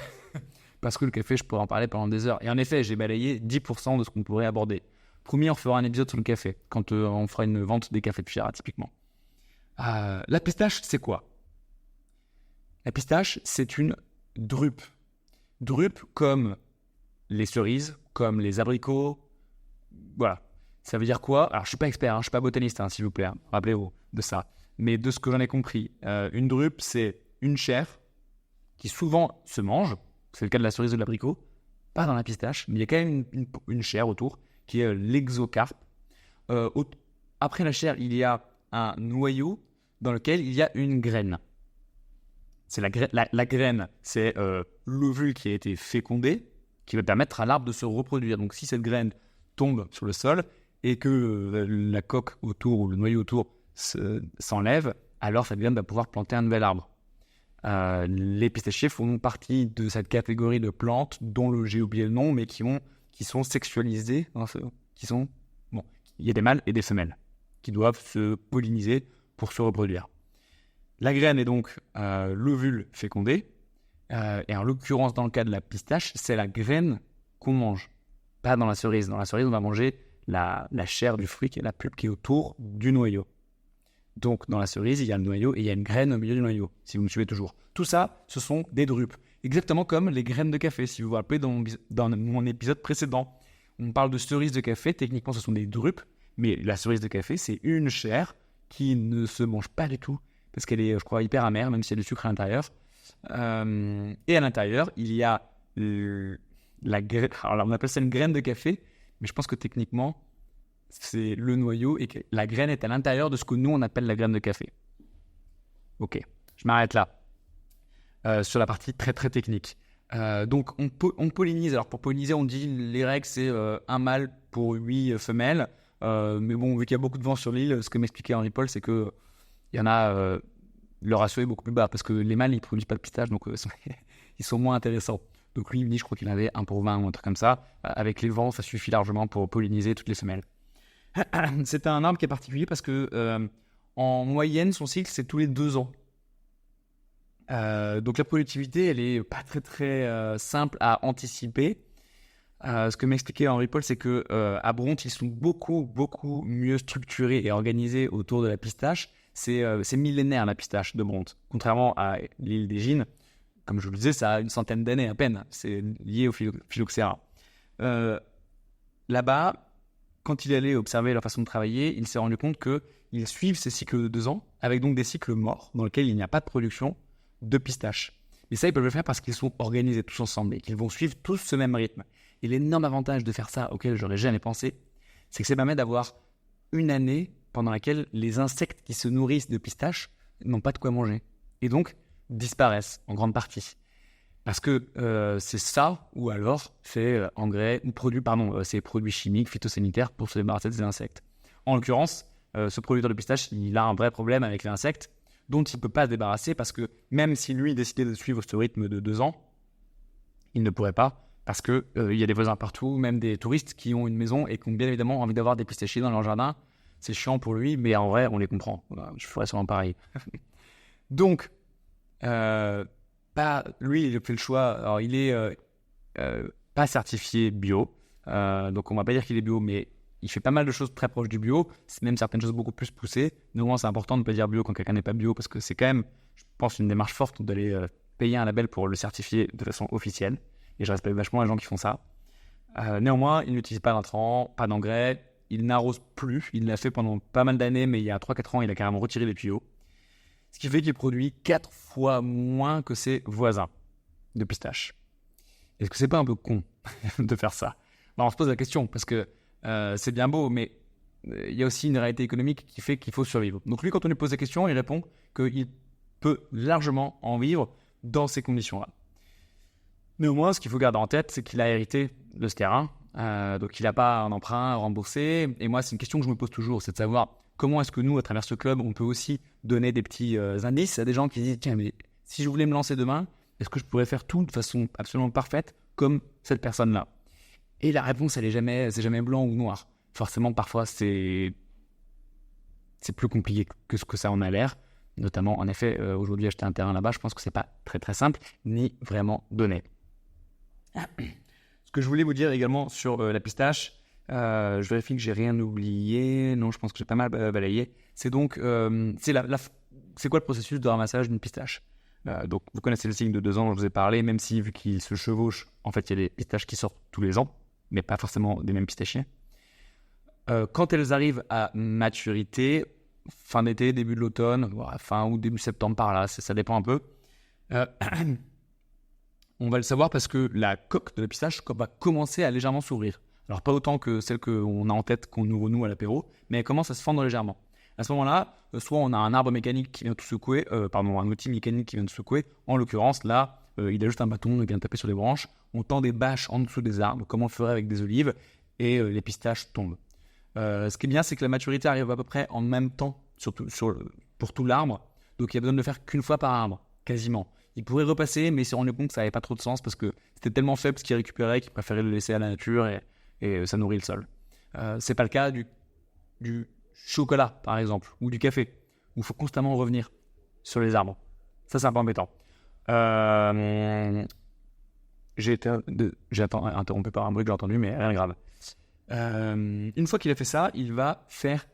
Parce que le café, je pourrais en parler pendant des heures. Et en effet, j'ai balayé 10% de ce qu'on pourrait aborder. Promis, on fera un épisode sur le café, quand on fera une vente des cafés de Fiera, typiquement. La pistache, c'est quoi ? La pistache, c'est une drupe. Drupe comme les cerises, comme les abricots. Voilà. Ça veut dire quoi ? Alors, je ne suis pas expert, je ne suis pas botaniste, s'il vous plaît. Rappelez-vous de ça. Mais de ce que j'en ai compris, une drupe, c'est une chair qui souvent se mange. C'est le cas de la cerise ou de l'abricot. Pas dans la pistache, mais il y a quand même une chair autour qui est l'exocarpe. Après la chair, il y a un noyau dans lequel il y a une graine. C'est la graine, c'est l'ovule qui a été fécondé, qui va permettre à l'arbre de se reproduire. Donc si cette graine tombe sur le sol et que la coque autour ou le noyau autour s'enlève, alors cette graine va pouvoir planter un nouvel arbre. Les pistachiers font partie de cette catégorie de plantes dont j'ai oublié le nom, mais qui sont sexualisées. Il y a des mâles et des femelles qui doivent se polliniser pour se reproduire. La graine est donc l'ovule fécondé, et en l'occurrence, dans le cas de la pistache, c'est la graine qu'on mange, pas dans la cerise. Dans la cerise, on va manger la chair du fruit, qui est la pulpe qui est autour du noyau. Donc, dans la cerise, il y a le noyau et il y a une graine au milieu du noyau, si vous me suivez toujours. Tout ça, ce sont des drupes. Exactement comme les graines de café, si vous vous rappelez dans mon épisode précédent. on parle de cerises de café. Techniquement, ce sont des drupes, mais la cerise de café, c'est une chair qui ne se mange pas du tout parce qu'elle est, je crois, hyper amère, même s'il y a du sucre à l'intérieur. Et à l'intérieur, il y a la graine. Alors, on appelle ça une graine de café, mais je pense que techniquement, c'est le noyau et que la graine est à l'intérieur de ce que nous, on appelle la graine de café. Ok, je m'arrête là. Sur la partie très très technique. Donc on pollinise. Alors pour polliniser, on dit les règles c'est un mâle pour 8 femelles. Mais bon, vu qu'il y a beaucoup de vent sur l'île, ce que m'expliquait Henri Paul, c'est que il y en a, le ratio est beaucoup plus bas parce que les mâles ils produisent pas de pistache, donc ils sont moins intéressants. Donc lui, il me dit, je crois qu'il avait 1 pour 20 ou un truc comme ça. Avec les vents, ça suffit largement pour polliniser toutes les femelles. C'est un arbre qui est particulier parce que en moyenne, son cycle c'est tous les 2 ans. Donc la productivité, elle est pas très très simple à anticiper. Ce que m'expliquait Henri Paul, c'est que à Bronte, ils sont beaucoup mieux structurés et organisés autour de la pistache. C'est millénaire la pistache de Bronte, contrairement à l'île d'Égine. Comme je vous le disais, ça a une centaine d'années à peine. C'est lié au phylloxéra. Là-bas, quand il allait observer leur façon de travailler, il s'est rendu compte qu'ils suivent ces cycles de 2 ans, avec donc des cycles morts dans lesquels il n'y a pas de production de pistaches. Mais ça, ils peuvent le faire parce qu'ils sont organisés tous ensemble et qu'ils vont suivre tous ce même rythme. Et l'énorme avantage de faire ça, auquel j'aurais jamais pensé, c'est que ça permet d'avoir une année pendant laquelle les insectes qui se nourrissent de pistaches n'ont pas de quoi manger. Et donc, disparaissent en grande partie. Parce que c'est ça, ou alors c'est c'est produits chimiques, phytosanitaires pour se débarrasser des insectes. En l'occurrence, ce producteur de pistaches, il a un vrai problème avec les insectes dont il ne peut pas se débarrasser parce que même si lui décidait de suivre ce rythme de 2 ans, il ne pourrait pas parce qu'il y a des voisins partout, même des touristes qui ont une maison et qui ont bien évidemment envie d'avoir des pistachiers dans leur jardin. C'est chiant pour lui, mais en vrai, on les comprend. Voilà, je ferais sûrement pareil. Donc, lui, il a fait le choix. Alors, il est pas certifié bio. Donc, on ne va pas dire qu'il est bio, mais il fait pas mal de choses très proches du bio. C'est même certaines choses beaucoup plus poussées. Néanmoins, c'est important de ne pas dire bio quand quelqu'un n'est pas bio parce que c'est quand même, je pense, une démarche forte d'aller payer un label pour le certifier de façon officielle. Et je respecte vachement les gens qui font ça. Néanmoins, il n'utilise pas d'intrants, pas d'engrais. Il n'arrose plus. Il l'a fait pendant pas mal d'années, mais il y a 3-4 ans, il a carrément retiré les tuyaux. Ce qui fait qu'il produit 4 fois moins que ses voisins de pistaches. Est-ce que c'est pas un peu con de faire ça? On se pose la question, parce que c'est bien beau, mais il y a aussi une réalité économique qui fait qu'il faut survivre. Donc lui, quand on lui pose la question, il répond qu'il peut largement en vivre dans ces conditions-là. Néanmoins, ce qu'il faut garder en tête, c'est qu'il a hérité de ce terrain. Donc il n'a pas un emprunt à rembourser. Et moi, c'est une question que je me pose toujours, c'est de savoir comment est-ce que nous, à travers ce club, on peut aussi donner des petits indices à des gens qui disent « Tiens, mais si je voulais me lancer demain, est-ce que je pourrais faire tout de façon absolument parfaite comme cette personne-là ?» Et la réponse, c'est jamais blanc ou noir. Forcément, parfois, c'est plus compliqué que ce que ça en a l'air. Notamment, en effet, aujourd'hui, acheter un terrain là-bas, je pense que c'est pas très très simple, ni vraiment donné. Ce que je voulais vous dire également sur la pistache, je vérifie que j'ai rien oublié. Non, je pense que j'ai pas mal balayé. C'est donc, c'est quoi le processus de ramassage d'une pistache? Donc, vous connaissez le cycle de 2 ans dont je vous ai parlé, même si, vu qu'il se chevauche, en fait, il y a des pistaches qui sortent tous les ans, mais pas forcément des mêmes pistachiers. Quand elles arrivent à maturité, fin d'été, début de l'automne, fin ou début septembre par là, ça dépend un peu. On va le savoir parce que la coque de la pistache va commencer à légèrement s'ouvrir. Alors pas autant que celle qu'on a en tête, qu'on nous renoue à l'apéro, mais elle commence à se fendre légèrement. À ce moment-là, soit on a un arbre mécanique qui vient tout secouer, un outil mécanique qui vient tout secouer. En l'occurrence, là, il a juste un bâton, il vient taper sur les branches. On tend des bâches en dessous des arbres, comme on ferait avec des olives, et les pistaches tombent. Ce qui est bien, c'est que la maturité arrive à peu près en même temps pour tout l'arbre. Donc il y a besoin de le faire qu'une fois par arbre, quasiment. Il pourrait repasser, mais il s'est rendu compte que ça n'avait pas trop de sens parce que c'était tellement faible ce qu'il récupérait qu'il préférait le laisser à la nature et ça nourrit le sol. C'est pas le cas du chocolat, par exemple, ou du café, où il faut constamment revenir sur les arbres. Ça, c'est un peu embêtant. J'ai été interrompu par un bruit que j'ai entendu, mais rien de grave. Une fois qu'il a fait ça, il va faire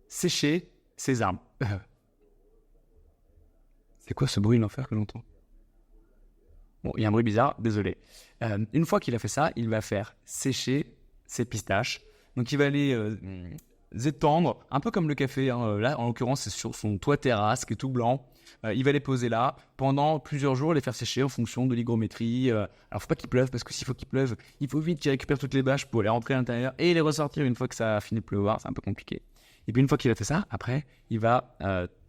sécher ses arbres. C'est quoi ce bruit de l'enfer que j'entends? Bon, il y a un bruit bizarre, désolé. Une fois qu'il a fait ça, il va faire sécher ses pistaches. Donc il va les étendre, un peu comme le café. Là, en l'occurrence, c'est sur son toit terrasse qui est tout blanc. Il va les poser là pendant plusieurs jours, les faire sécher en fonction de l'hygrométrie. Alors, faut pas qu'il pleuve parce que s'il faut qu'il pleuve, il faut vite qu'il récupère toutes les bâches pour les rentrer à l'intérieur et les ressortir une fois que ça a fini de pleuvoir. C'est un peu compliqué. Et puis, une fois qu'il a fait ça, après, il va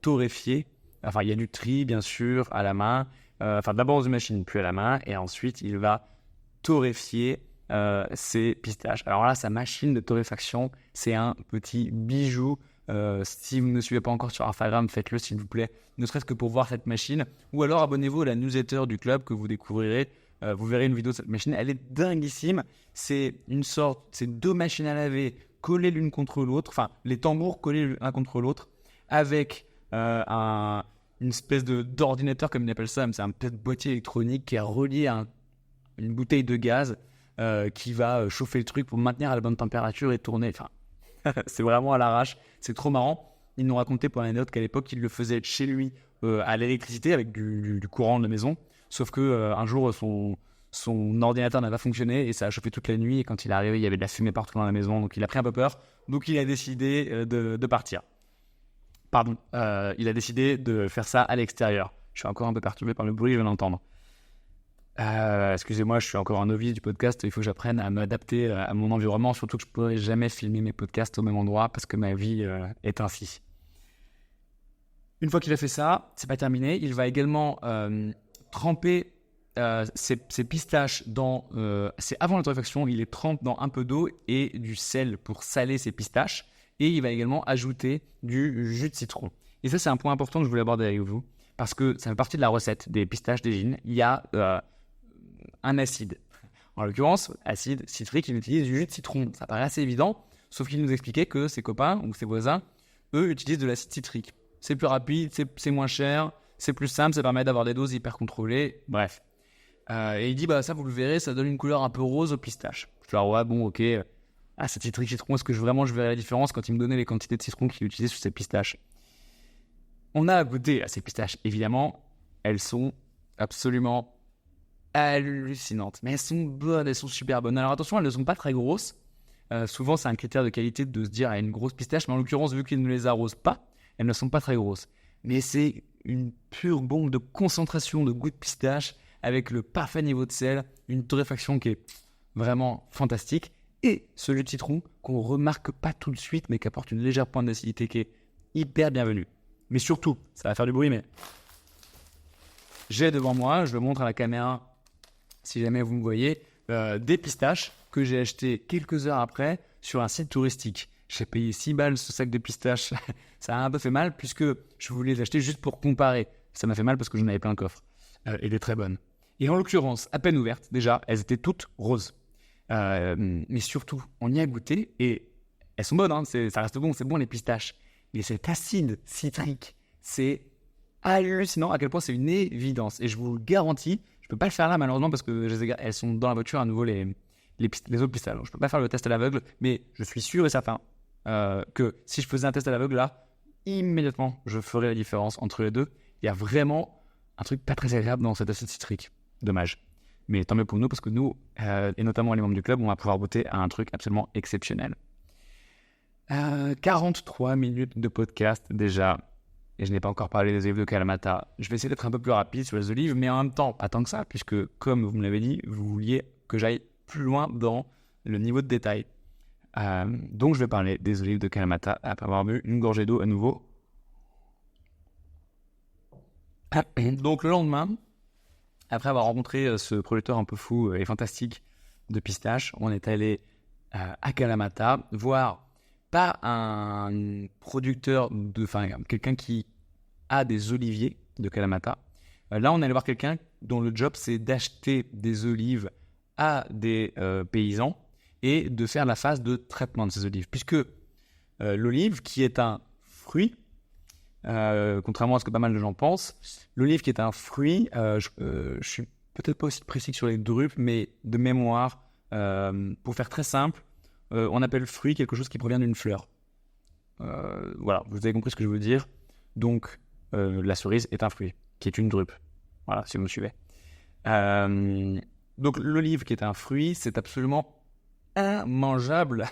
torréfier. Enfin, il y a du tri, bien sûr, à la main. D'abord dans une machine, puis à la main. Et ensuite, il va torréfier ses pistaches. Alors là, sa machine de torréfaction, c'est un petit bijou. Si vous ne me suivez pas encore sur Instagram, faites-le s'il vous plaît, ne serait-ce que pour voir cette machine. Ou alors abonnez-vous à la newsletter du club que vous découvrirez. Vous verrez une vidéo de cette machine, elle est dinguissime. C'est deux machines à laver collées l'une contre l'autre, enfin les tambours collés l'un contre l'autre, avec une espèce d'ordinateur comme ils appellent ça, mais c'est un petit boîtier électronique qui est relié à une bouteille de gaz qui va chauffer le truc pour maintenir à la bonne température et tourner. Enfin, c'est vraiment à l'arrache, c'est trop marrant. Ils nous racontaient pour l'anecdote qu'à l'époque, il le faisait chez lui à l'électricité avec du courant de la maison. Sauf que un jour, son ordinateur n'a pas fonctionné et ça a chauffé toute la nuit. Et quand il est arrivé, il y avait de la fumée partout dans la maison. Donc il a pris un peu peur. Donc il a décidé de partir. Pardon, il a décidé de faire ça à l'extérieur. Je suis encore un peu perturbé par le bruit, je viens d'entendre. Excusez-moi, je suis encore un novice du podcast. Il faut que j'apprenne à m'adapter à mon environnement. Surtout que je ne pourrai jamais filmer mes podcasts au même endroit parce que ma vie est ainsi. Une fois qu'il a fait ça, c'est pas terminé. Il va également tremper ses pistaches c'est avant la torréfaction, il les trempe dans un peu d'eau et du sel pour saler ses pistaches. Et il va également ajouter du jus de citron. Et ça, c'est un point important que je voulais aborder avec vous parce que ça fait partie de la recette des pistaches d'Egine. Il y a un acide. En l'occurrence, acide citrique, il utilise du jus de citron. Ça paraît assez évident, sauf qu'il nous expliquait que ses copains ou ses voisins, eux, utilisent de l'acide citrique. C'est plus rapide, c'est moins cher, c'est plus simple, ça permet d'avoir des doses hyper contrôlées, bref. Et il dit, ça vous le verrez, ça donne une couleur un peu rose aux pistaches. Je suis là, ouais, bon, ok. C'est citrique, citron, est-ce que je verrais la différence quand il me donnait les quantités de citron qu'il utilisait sur ses pistaches? On a goûté à ces pistaches, évidemment, elles sont absolument hallucinantes. Mais elles sont bonnes, elles sont super bonnes. Alors attention, elles ne sont pas très grosses. Souvent, c'est un critère de qualité de se dire, il y a une grosse pistache, mais en l'occurrence, vu qu'ils ne les arrosent pas, elles ne sont pas très grosses. Mais c'est une pure bombe de concentration de goût de pistache avec le parfait niveau de sel, une torréfaction qui est vraiment fantastique et ce jus de citron qu'on remarque pas tout de suite mais qui apporte une légère pointe d'acidité qui est hyper bienvenue. Mais surtout, ça va faire du bruit, mais j'ai devant moi, je le montre à la caméra si jamais vous me voyez, des pistaches que j'ai achetées quelques heures après sur un site touristique. J'ai payé 6 balles ce sac de pistaches. Ça a un peu fait mal puisque je voulais les acheter juste pour comparer. Ça m'a fait mal parce que j'en avais plein le coffre. Et des très bonnes. Et en l'occurrence, à peine ouvertes, déjà, elles étaient toutes roses. Mais surtout, on y a goûté et elles sont bonnes, ça reste bon, c'est bon les pistaches. Mais cet acide citrique, c'est hallucinant à quel point c'est une évidence. Et je vous le garantis, je peux pas le faire là malheureusement parce que elles sont dans la voiture à nouveau les autres pistaches. Alors, je peux pas faire le test à l'aveugle, mais je suis sûr et certain que si je faisais un test à l'aveugle là, immédiatement je ferais la différence entre les deux. Il y a vraiment un truc pas très agréable dans cet acide citrique. Dommage. Mais tant mieux pour nous parce que nous, et notamment les membres du club, on va pouvoir goûter à un truc absolument exceptionnel. 43 minutes de podcast déjà. Et je n'ai pas encore parlé des olives de Kalamata. Je vais essayer d'être un peu plus rapide sur les olives, mais en même temps, pas tant que ça, puisque comme vous me l'avez dit, vous vouliez que j'aille plus loin dans le niveau de détail. Donc je vais parler des olives de Kalamata après avoir bu une gorgée d'eau à nouveau. Donc le lendemain, après avoir rencontré ce producteur un peu fou et fantastique de pistaches, on est allé à Kalamata voir pas un producteur, quelqu'un qui a des oliviers de Kalamata. Là, on allait voir quelqu'un dont le job, c'est d'acheter des olives à des paysans et de faire la phase de traitement de ces olives. Puisque l'olive, qui est un fruit, contrairement à ce que pas mal de gens pensent, l'olive qui est un fruit, je suis peut-être pas aussi précis que sur les drupes, mais de mémoire, pour faire très simple, on appelle fruit quelque chose qui provient d'une fleur. Voilà, vous avez compris ce que je veux dire. Donc, la cerise est un fruit, qui est une drupe. Voilà, si vous me suivez. Donc, l'olive qui est un fruit, c'est absolument immangeable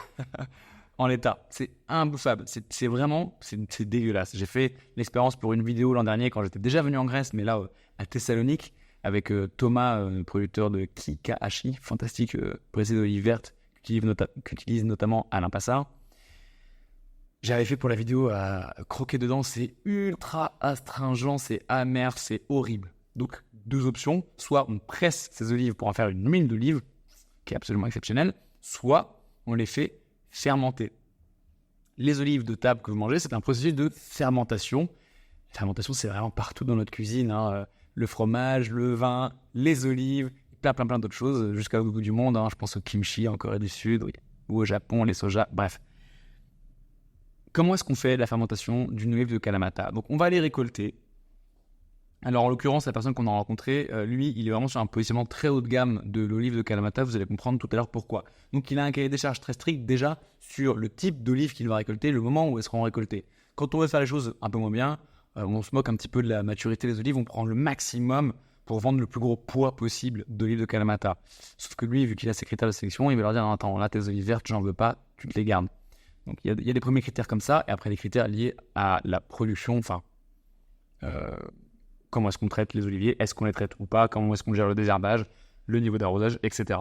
en l'état. C'est imbouffable. C'est dégueulasse. J'ai fait l'expérience pour une vidéo l'an dernier quand j'étais déjà venu en Grèce, mais là, à Thessalonique, avec Thomas, producteur de Kikahashi, fantastique brésil d'olive verte qu'utilise notamment Alain Passard. J'avais fait pour la vidéo à croquer dedans, c'est ultra astringent, c'est amer, c'est horrible. Donc, deux options, soit on presse ces olives pour en faire une huile d'olive, qui est absolument exceptionnelle, soit on les fait fermenter. Les olives de table que vous mangez, c'est un processus de fermentation. La fermentation, c'est vraiment partout dans notre cuisine, hein. Le fromage, le vin, les olives, plein d'autres choses, jusqu'au bout du monde, hein. Je pense au kimchi en Corée du Sud, ou au Japon, les sojas, bref. Comment est-ce qu'on fait la fermentation d'une olive de Kalamata? Donc, on va les récolter. Alors, en l'occurrence, la personne qu'on a rencontrée, lui, il est vraiment sur un positionnement très haut de gamme de l'olive de Kalamata. Vous allez comprendre tout à l'heure pourquoi. Donc, il a un cahier des charges très strict déjà sur le type d'olive qu'il va récolter, le moment où elles seront récoltées. Quand on veut faire les choses un peu moins bien, on se moque un petit peu de la maturité des olives. On prend le maximum pour vendre le plus gros poids possible d'olive de Kalamata. Sauf que lui, vu qu'il a ses critères de sélection, il va leur dire « Attends, là, tes olives vertes, j'en veux pas, tu te les gardes. » Donc, il y a des premiers critères comme ça, et après, les critères liés à la production, comment est-ce qu'on traite les oliviers, est-ce qu'on les traite ou pas, comment est-ce qu'on gère le désherbage, le niveau d'arrosage, etc.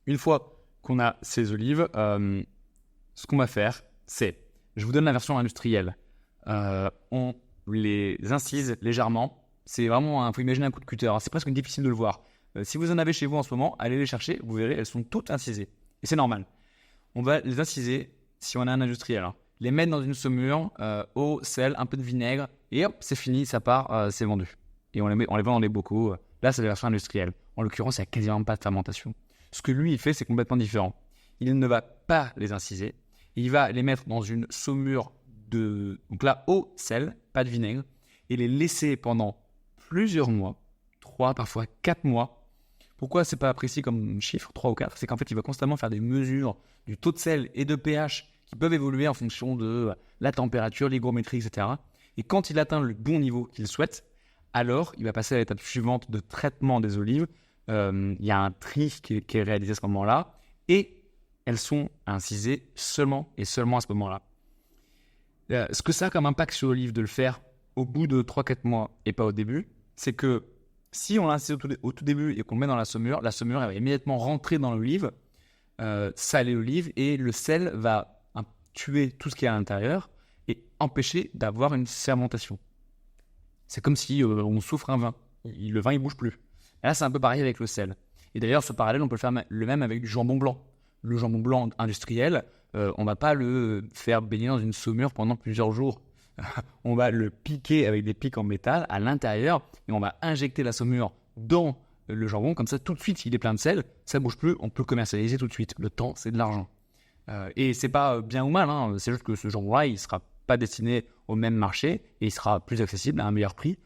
Une fois qu'on a ces olives, ce qu'on va faire, c'est, je vous donne la version industrielle. On les incise légèrement. C'est vraiment, faut imaginer un coup de cutter, hein. C'est presque difficile de le voir. Si vous en avez chez vous en ce moment, allez les chercher, vous verrez, elles sont toutes incisées. Et c'est normal. On va les inciser, si on a un industriel, hein. Les mettre dans une saumure, eau, sel, un peu de vinaigre, et hop, c'est fini, ça part, c'est vendu. Et on les vend dans les bocaux. Là, c'est la version industrielle. En l'occurrence, il n'y a quasiment pas de fermentation. Ce que lui, il fait, c'est complètement différent. Il ne va pas les inciser. Il va les mettre dans une saumure donc là, eau, sel, pas de vinaigre, et les laisser pendant plusieurs mois, 3, parfois 4 mois. Pourquoi c'est pas précis comme chiffre, 3 ou 4? C'est qu'en fait, il va constamment faire des mesures du taux de sel et de pH qui peuvent évoluer en fonction de la température, l'hygrométrie, etc. Et quand il atteint le bon niveau qu'il souhaite, alors il va passer à l'étape suivante de traitement des olives. Il y a un tri qui est réalisé à ce moment-là, et elles sont incisées seulement et seulement à ce moment-là. Ce que ça a comme impact sur l'olive de le faire au bout de 3-4 mois et pas au début, c'est que si on l'incise au tout début et qu'on le met dans la saumure elle va immédiatement rentrer dans l'olive, saler l'olive, et le sel va tuer tout ce qui est à l'intérieur et empêcher d'avoir une fermentation. C'est comme si on souffre un vin. Le vin, il bouge plus. Et là, c'est un peu pareil avec le sel. Et d'ailleurs, ce parallèle, on peut le faire le même avec du jambon blanc. Le jambon blanc industriel, on ne va pas le faire baigner dans une saumure pendant plusieurs jours. On va le piquer avec des pics en métal à l'intérieur, et on va injecter la saumure dans le jambon. Comme ça, tout de suite, il est plein de sel, ça ne bouge plus, on peut le commercialiser tout de suite. Le temps, c'est de l'argent. Et c'est pas bien ou mal, hein. C'est juste que ce jambon-là, il sera pas destiné au même marché, et il sera plus accessible à un meilleur prix,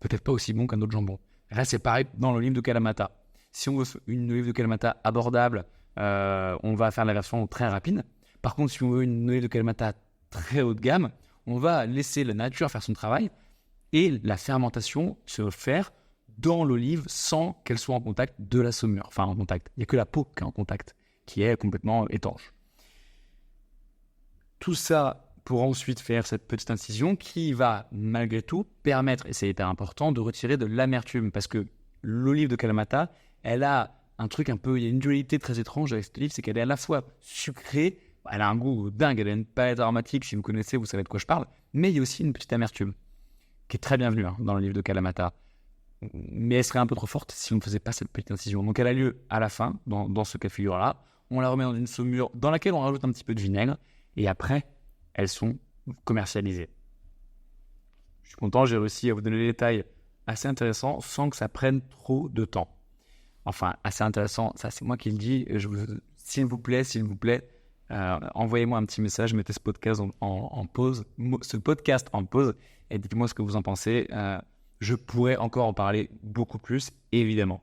peut-être pas aussi bon qu'un autre jambon. Et là, c'est pareil dans l'olive de Kalamata. Si on veut une olive de Kalamata abordable, on va faire la version très rapide. Par contre, si on veut une olive de Kalamata très haut de gamme, on va laisser la nature faire son travail et la fermentation se faire dans l'olive sans qu'elle soit en contact de la saumure. Enfin, en contact. Il n'y a que la peau qui est en contact, qui est complètement étanche. Tout ça pour ensuite faire cette petite incision qui va malgré tout permettre, et c'est hyper important, de retirer de l'amertume, parce que l'olive de Kalamata, elle a un truc un peu, il y a une dualité très étrange avec cette olive, c'est qu'elle est à la fois sucrée, elle a un goût dingue, elle a une palette aromatique, si vous connaissez, vous savez de quoi je parle, mais il y a aussi une petite amertume qui est très bienvenue dans l'olive de Kalamata. Mais elle serait un peu trop forte si on ne faisait pas cette petite incision. Donc elle a lieu à la fin, dans ce cas de figure-là. On la remet dans une saumure dans laquelle on rajoute un petit peu de vinaigre, et après, elles sont commercialisées. Je suis content, j'ai réussi à vous donner des détails assez intéressants sans que ça prenne trop de temps. Enfin, assez intéressant, ça c'est moi qui le dis. S'il vous plaît, envoyez-moi un petit message, mettez ce podcast en pause, et dites-moi ce que vous en pensez. Je pourrais encore en parler beaucoup plus, évidemment.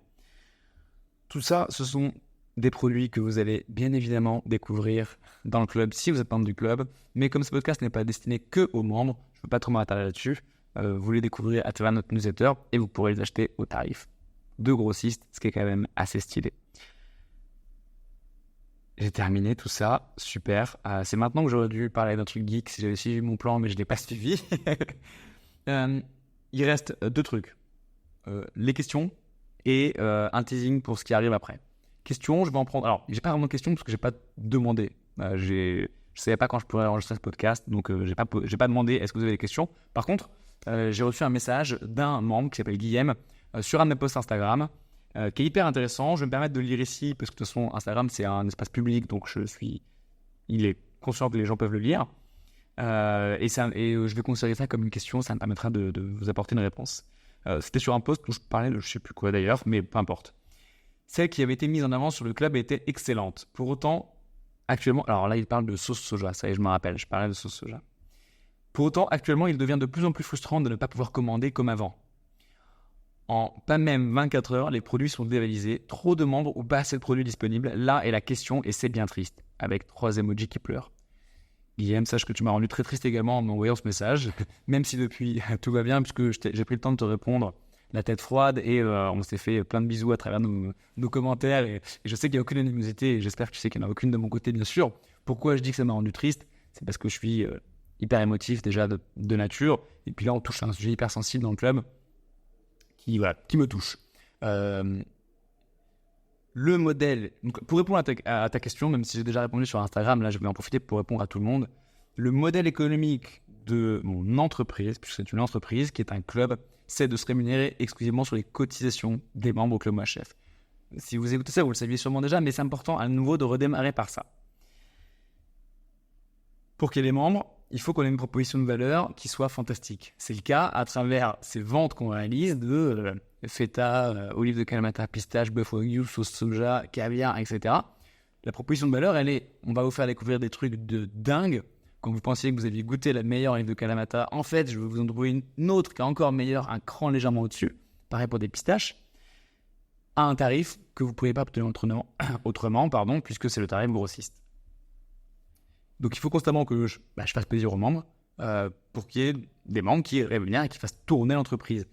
Tout ça, ce sont des produits que vous allez bien évidemment découvrir dans le club si vous êtes membre du club. Mais comme ce podcast n'est pas destiné que aux membres, je ne peux pas trop m'attarder là-dessus. Vous les découvrirez à travers notre newsletter et vous pourrez les acheter au tarif de grossiste, ce qui est quand même assez stylé. J'ai terminé tout ça, super. C'est maintenant que j'aurais dû parler d'un truc geek si j'avais suivi mon plan, mais je ne l'ai pas suivi. Il reste deux trucs. Les questions et un teasing pour ce qui arrive après. Questions, je vais en prendre... Alors, j'ai pas vraiment de questions parce que j'ai pas demandé. Je savais pas quand je pourrais enregistrer ce podcast, donc j'ai pas demandé est-ce que vous avez des questions. Par contre, j'ai reçu un message d'un membre qui s'appelle Guillaume sur un de mes posts Instagram qui est hyper intéressant. Je vais me permettre de le lire ici parce que de toute façon, Instagram, c'est un espace public, donc il est conscient que les gens peuvent le lire. Et je vais considérer ça comme une question, ça me permettra de vous apporter une réponse. C'était sur un post où je parlais de je sais plus quoi d'ailleurs, mais peu importe. Celle qui avait été mise en avant sur le club était excellente. Pour autant, actuellement, alors là il parle de sauce soja, ça y est, je me rappelle, je parlais de sauce soja. Pour autant, actuellement, il devient de plus en plus frustrant de ne pas pouvoir commander comme avant. En pas même 24 heures, les produits sont dévalisés, trop de membres ou pas assez de produits disponibles. Là est la question et c'est bien triste, avec 3 emojis qui pleurent. Guillaume, sache que tu m'as rendu très triste également en m'envoyant ce message, même si depuis tout va bien, puisque j'ai pris le temps de te répondre la tête froide et on s'est fait plein de bisous à travers nos commentaires et je sais qu'il n'y a aucune animosité et j'espère que tu sais qu'il n'y en a aucune de mon côté, bien sûr. Pourquoi je dis que ça m'a rendu triste? C'est parce que je suis hyper émotif déjà de nature et puis là on touche à un sujet hyper sensible dans le club qui me touche. Le modèle, donc pour répondre à ta question, même si j'ai déjà répondu sur Instagram, là je vais en profiter pour répondre à tout le monde. Le modèle économique de mon entreprise, puisque c'est une entreprise qui est un club, c'est de se rémunérer exclusivement sur les cotisations des membres au club MHF. Si vous écoutez ça, vous le saviez sûrement déjà, mais c'est important à nouveau de redémarrer par ça. Pour qu'il y ait des membres, il faut qu'on ait une proposition de valeur qui soit fantastique. C'est le cas à travers ces ventes qu'on réalise de feta, olive de Kalamata, pistache, bœuf wagyu, sauce soja, caviar, etc. La proposition de valeur, on va vous faire découvrir des trucs de dingue. Quand vous pensiez que vous aviez goûté la meilleure olive de Kalamata, en fait, je vais vous en trouver une autre qui est encore meilleure, un cran légèrement au-dessus. Pareil pour des pistaches, à un tarif que vous ne pouvez pas obtenir autrement, puisque c'est le tarif grossiste. Donc il faut constamment que je fasse plaisir aux membres pour qu'il y ait des membres qui rémunèrent et qui fassent tourner l'entreprise.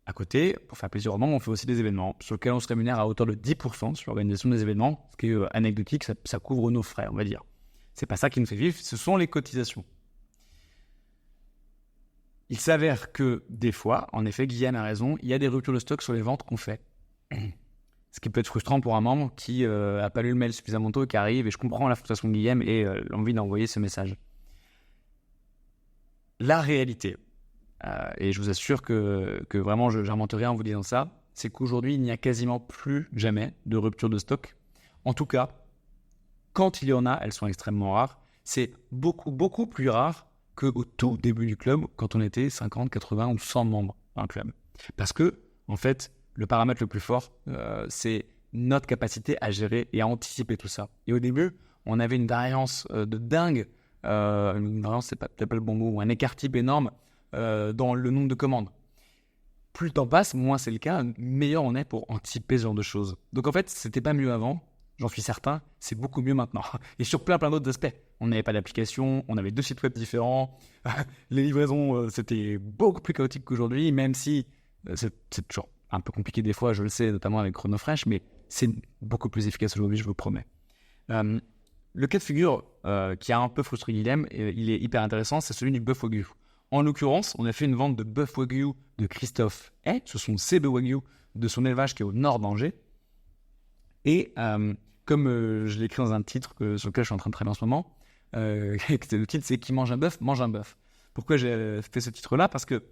À côté, pour faire plaisir aux membres, on fait aussi des événements sur lesquels on se rémunère à hauteur de 10% sur l'organisation des événements, ce qui est anecdotique, ça couvre nos frais, on va dire. C'est pas ça qui nous fait vivre, ce sont les cotisations. Il s'avère que des fois, en effet, Guillaume a raison, il y a des ruptures de stock sur les ventes qu'on fait. Ce qui peut être frustrant pour un membre qui n'a pas lu le mail suffisamment tôt et qui arrive, et je comprends la frustration de Guillaume et l'envie d'envoyer ce message. La réalité, et je vous assure que vraiment je n'invente rien en vous disant ça, c'est qu'aujourd'hui il n'y a quasiment plus jamais de rupture de stock. En tout cas, quand il y en a, elles sont extrêmement rares. C'est beaucoup, beaucoup plus rare qu'au tout début du club, quand on était 50, 80 ou 100 membres dans le club. Parce que, en fait, le paramètre le plus fort, c'est notre capacité à gérer et à anticiper tout ça. Et au début, on avait une variance de dingue, une variance, c'est peut-être pas le bon mot, ou un écart type énorme dans le nombre de commandes. Plus le temps passe, moins c'est le cas, meilleur on est pour anticiper ce genre de choses. Donc en fait, c'était pas mieux avant, j'en suis certain, c'est beaucoup mieux maintenant. Et sur plein d'autres aspects. On n'avait pas d'application, on avait 2 sites web différents, les livraisons, c'était beaucoup plus chaotique qu'aujourd'hui, même si c'est toujours un peu compliqué des fois, je le sais, notamment avec Chronofresh, mais c'est beaucoup plus efficace aujourd'hui, je vous promets. Le cas de figure qui a un peu frustré Guillaume, il est hyper intéressant, c'est celui du bœuf wagyu. En l'occurrence, on a fait une vente de bœuf wagyu de Christophe Hay, ce sont ces bœufs wagyu de son élevage qui est au nord d'Angers. Et comme je l'ai écrit dans un titre sur lequel je suis en train de travailler en ce moment, le titre c'est « Qui mange un bœuf, mange un bœuf ». Pourquoi j'ai fait ce titre-là? Parce que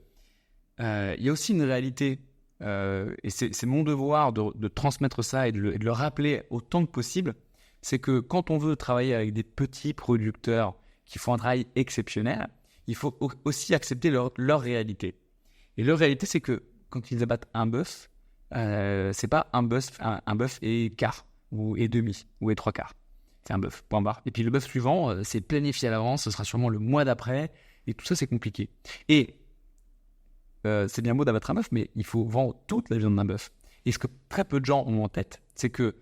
il y a aussi une réalité, et c'est mon devoir de transmettre ça et de le rappeler autant que possible, c'est que quand on veut travailler avec des petits producteurs qui font un travail exceptionnel, il faut aussi accepter leur réalité. Et leur réalité, c'est que quand ils abattent un bœuf, c'est pas un bœuf et quart, et demi, ou et 3/4. C'est un bœuf, point barre. Et puis le bœuf suivant, c'est planifié à l'avance, ce sera sûrement le mois d'après, et tout ça, c'est compliqué. Et c'est bien beau d'abattre un bœuf, mais il faut vendre toute la viande d'un bœuf. Et ce que très peu de gens ont en tête, c'est que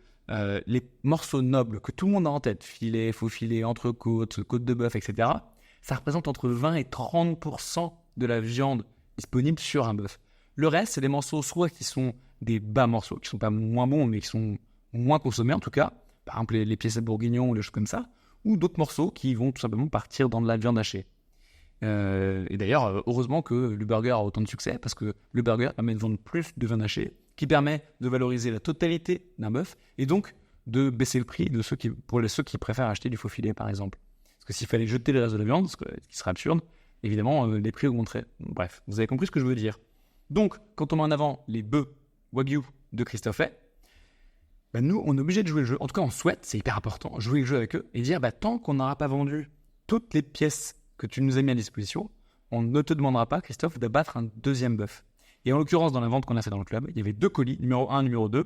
les morceaux nobles que tout le monde a en tête, filet, faux filet, entrecôte, côte de bœuf, etc., ça représente entre 20 et 30% de la viande disponible sur un bœuf. Le reste, c'est des morceaux soit qui sont des bas morceaux, qui ne sont pas moins bons, mais qui sont moins consommés en tout cas. par exemple les pièces à bourguignon ou des choses comme ça, ou d'autres morceaux qui vont tout simplement partir dans de la viande hachée. Et d'ailleurs, heureusement que le burger a autant de succès, parce que le burger permet de vendre plus de viande hachée, qui permet de valoriser la totalité d'un bœuf, et donc de baisser le prix pour ceux qui préfèrent acheter du faux filet, par exemple. Parce que s'il fallait jeter le reste de la viande, ce qui serait absurde, évidemment, les prix augmenteraient. Bref, vous avez compris ce que je veux dire. Donc, quand on met en avant les bœufs Wagyu de Christophe, nous, on est obligé de jouer le jeu. En tout cas, on souhaite, c'est hyper important, jouer le jeu avec eux et dire, tant qu'on n'aura pas vendu toutes les pièces que tu nous as mis à disposition, on ne te demandera pas, Christophe, d'abattre un deuxième bœuf. Et en l'occurrence, dans la vente qu'on a fait dans le club, il y avait 2 colis, numéro 1 et numéro 2,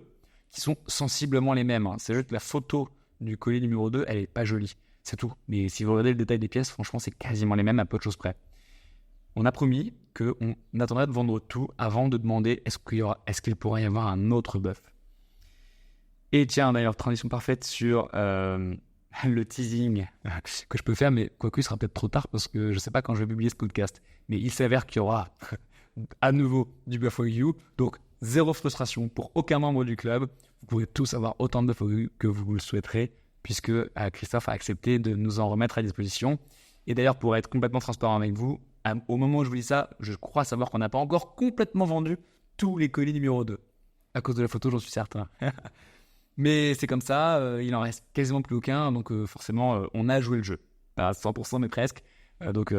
qui sont sensiblement les mêmes. C'est juste que la photo du colis numéro 2, elle n'est pas jolie. C'est tout. Mais si vous regardez le détail des pièces, franchement, c'est quasiment les mêmes à peu de choses près. On a promis qu'on attendrait de vendre tout avant de demander est-ce qu'il pourrait y avoir un autre bœuf. Et tiens, d'ailleurs, transition parfaite sur le teasing que je peux faire, mais quoique il sera peut-être trop tard parce que je ne sais pas quand je vais publier ce podcast. Mais il s'avère qu'il y aura à nouveau du bœuf Wagyu, donc zéro frustration pour aucun membre du club. Vous pourrez tous avoir autant de bœuf Wagyu que vous le souhaiterez, puisque Christophe a accepté de nous en remettre à disposition. Et d'ailleurs, pour être complètement transparent avec vous, au moment où je vous dis ça, je crois savoir qu'on n'a pas encore complètement vendu tous les colis numéro 2. À cause de la photo, j'en suis certain. Mais c'est comme ça, il en reste quasiment plus aucun, donc forcément, on a joué le jeu. Pas à 100%, mais presque. Donc,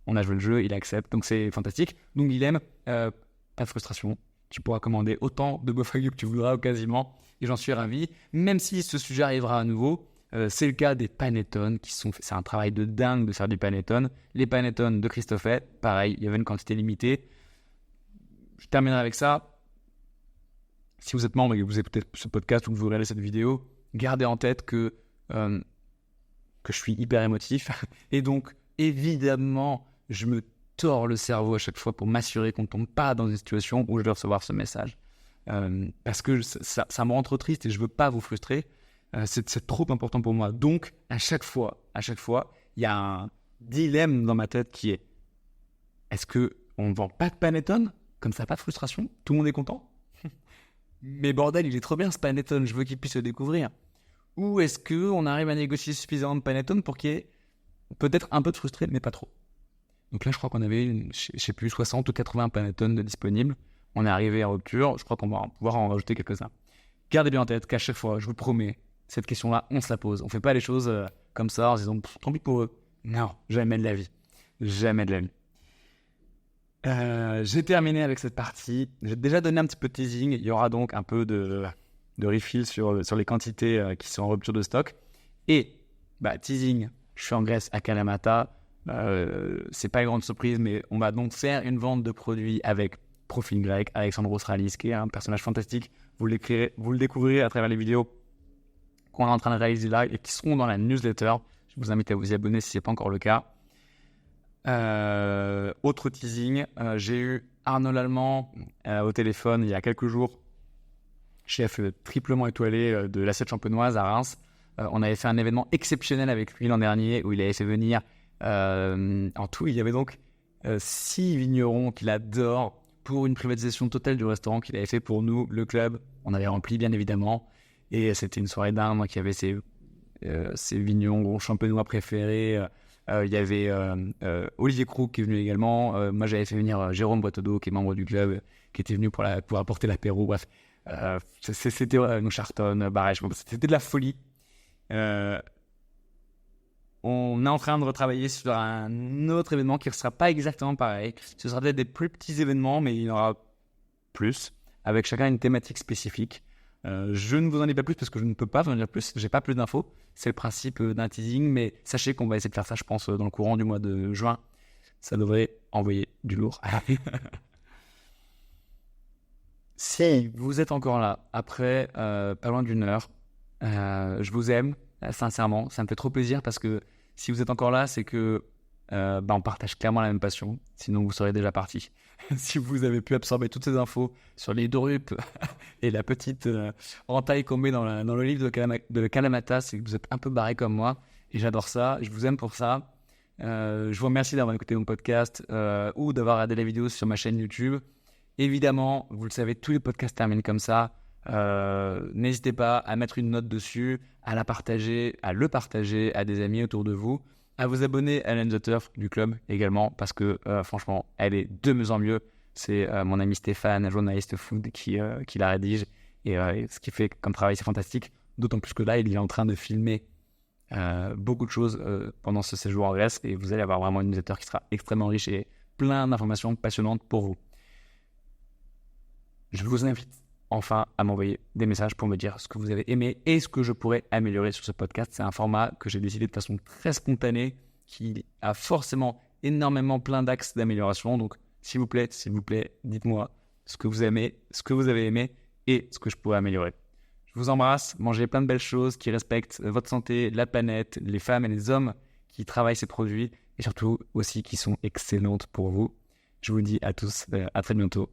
on a joué le jeu, il accepte, donc c'est fantastique. Donc, Guilhem, pas de frustration. Tu pourras commander autant de bœuf Wagyu que tu voudras, quasiment, et j'en suis ravi. Même si ce sujet arrivera à nouveau, c'est le cas des panettone, c'est un travail de dingue de faire du panettone. Les panettone de Christophe, pareil, il y avait une quantité limitée. Je terminerai avec ça. Si vous êtes membre et que vous écoutez ce podcast ou que vous regardez cette vidéo, gardez en tête que je suis hyper émotif. Et donc, évidemment, je me tords le cerveau à chaque fois pour m'assurer qu'on ne tombe pas dans une situation où je vais recevoir ce message. Parce que ça me rend trop triste et je ne veux pas vous frustrer. C'est trop important pour moi. Donc, à chaque fois, il y a un dilemme dans ma tête qui est est-ce qu'on ne vend pas de panettone? Comme ça, pas de frustration? Tout le monde est content? Mais bordel, il est trop bien ce panettone, je veux qu'il puisse le découvrir. Ou est-ce qu'on arrive à négocier suffisamment de panettone pour qu'il y ait peut-être un peu de frustré, mais pas trop. Donc là, je crois qu'on avait, je sais plus, 60 ou 80 panettone de disponibles. On est arrivé à rupture, je crois qu'on va pouvoir en rajouter quelques-uns. Gardez bien en tête qu'à chaque fois, je vous promets, cette question-là, on se la pose. On ne fait pas les choses comme ça en se disant tant pis pour eux. Non, jamais de la vie. Jamais de la vie. J'ai terminé avec cette partie. J'ai déjà donné un petit peu de teasing. Il y aura donc un peu de refill sur les quantités qui sont en rupture de stock. Et, teasing, je suis en Grèce à Kalamata. C'est pas une grande surprise, mais on va donc faire une vente de produits avec Profil Grec, Alexandros Ralis, qui est un personnage fantastique. Vous le découvrirez à travers les vidéos qu'on est en train de réaliser là et qui seront dans la newsletter. Je vous invite à vous y abonner si ce n'est pas encore le cas. Autre teasing, j'ai eu Arnaud Lallemand au téléphone il y a quelques jours, chef triplement étoilé de l'A7 champenoise à Reims. On avait fait un événement exceptionnel avec lui l'an dernier où il avait fait venir en tout, il y avait donc 6 vignerons qu'il adore pour une privatisation totale du restaurant qu'il avait fait pour nous, le club. On avait rempli bien évidemment et c'était une soirée dingue. Donc il y avait ses vignerons champenois préférés. Il y avait Olivier Krug qui est venu également. Moi, j'avais fait venir Jérôme Boiteau, qui est membre du club, qui était venu pour apporter l'apéro. Bref, c'était nos Charton, Barèche. C'était de la folie. On est en train de retravailler sur un autre événement qui ne sera pas exactement pareil. Ce sera peut-être des plus petits événements, mais il y en aura plus, avec chacun une thématique spécifique. Je ne vous en dis pas plus parce que je ne peux pas vous en dire plus, j'ai pas plus d'infos. C'est le principe d'un teasing, mais sachez qu'on va essayer de faire ça, je pense, dans le courant du mois de juin. Ça devrait envoyer du lourd. Si vous êtes encore là, après pas loin d'une heure, je vous aime, sincèrement. Ça me fait trop plaisir parce que si vous êtes encore là, c'est que on partage clairement la même passion. Sinon, vous seriez déjà parti. Si vous avez pu absorber toutes ces infos sur les drupes et la petite entaille qu'on met dans le livre de Kalamata, c'est que vous êtes un peu barré comme moi. Et j'adore ça. Je vous aime pour ça. Je vous remercie d'avoir écouté mon podcast ou d'avoir regardé la vidéo sur ma chaîne YouTube. Évidemment, vous le savez, tous les podcasts terminent comme ça. N'hésitez pas à mettre une note dessus, à le partager à des amis autour de vous, à vous abonner à la newsletter du club également, parce que franchement, elle est de mieux en mieux. C'est mon ami Stéphane, journaliste food, qui la rédige. Et ce qu'il fait comme travail, c'est fantastique. D'autant plus que là, il est en train de filmer beaucoup de choses pendant ce séjour en Grèce. Et vous allez avoir vraiment une newsletter qui sera extrêmement riche et plein d'informations passionnantes pour vous. Je vous invite enfin à m'envoyer des messages pour me dire ce que vous avez aimé et ce que je pourrais améliorer sur ce podcast. C'est un format que j'ai décidé de façon très spontanée, qui a forcément énormément plein d'axes d'amélioration. Donc, s'il vous plaît, dites-moi ce que vous aimez, ce que vous avez aimé et ce que je pourrais améliorer. Je vous embrasse, mangez plein de belles choses qui respectent votre santé, la planète, les femmes et les hommes qui travaillent ces produits et surtout aussi qui sont excellentes pour vous. Je vous dis à tous à très bientôt.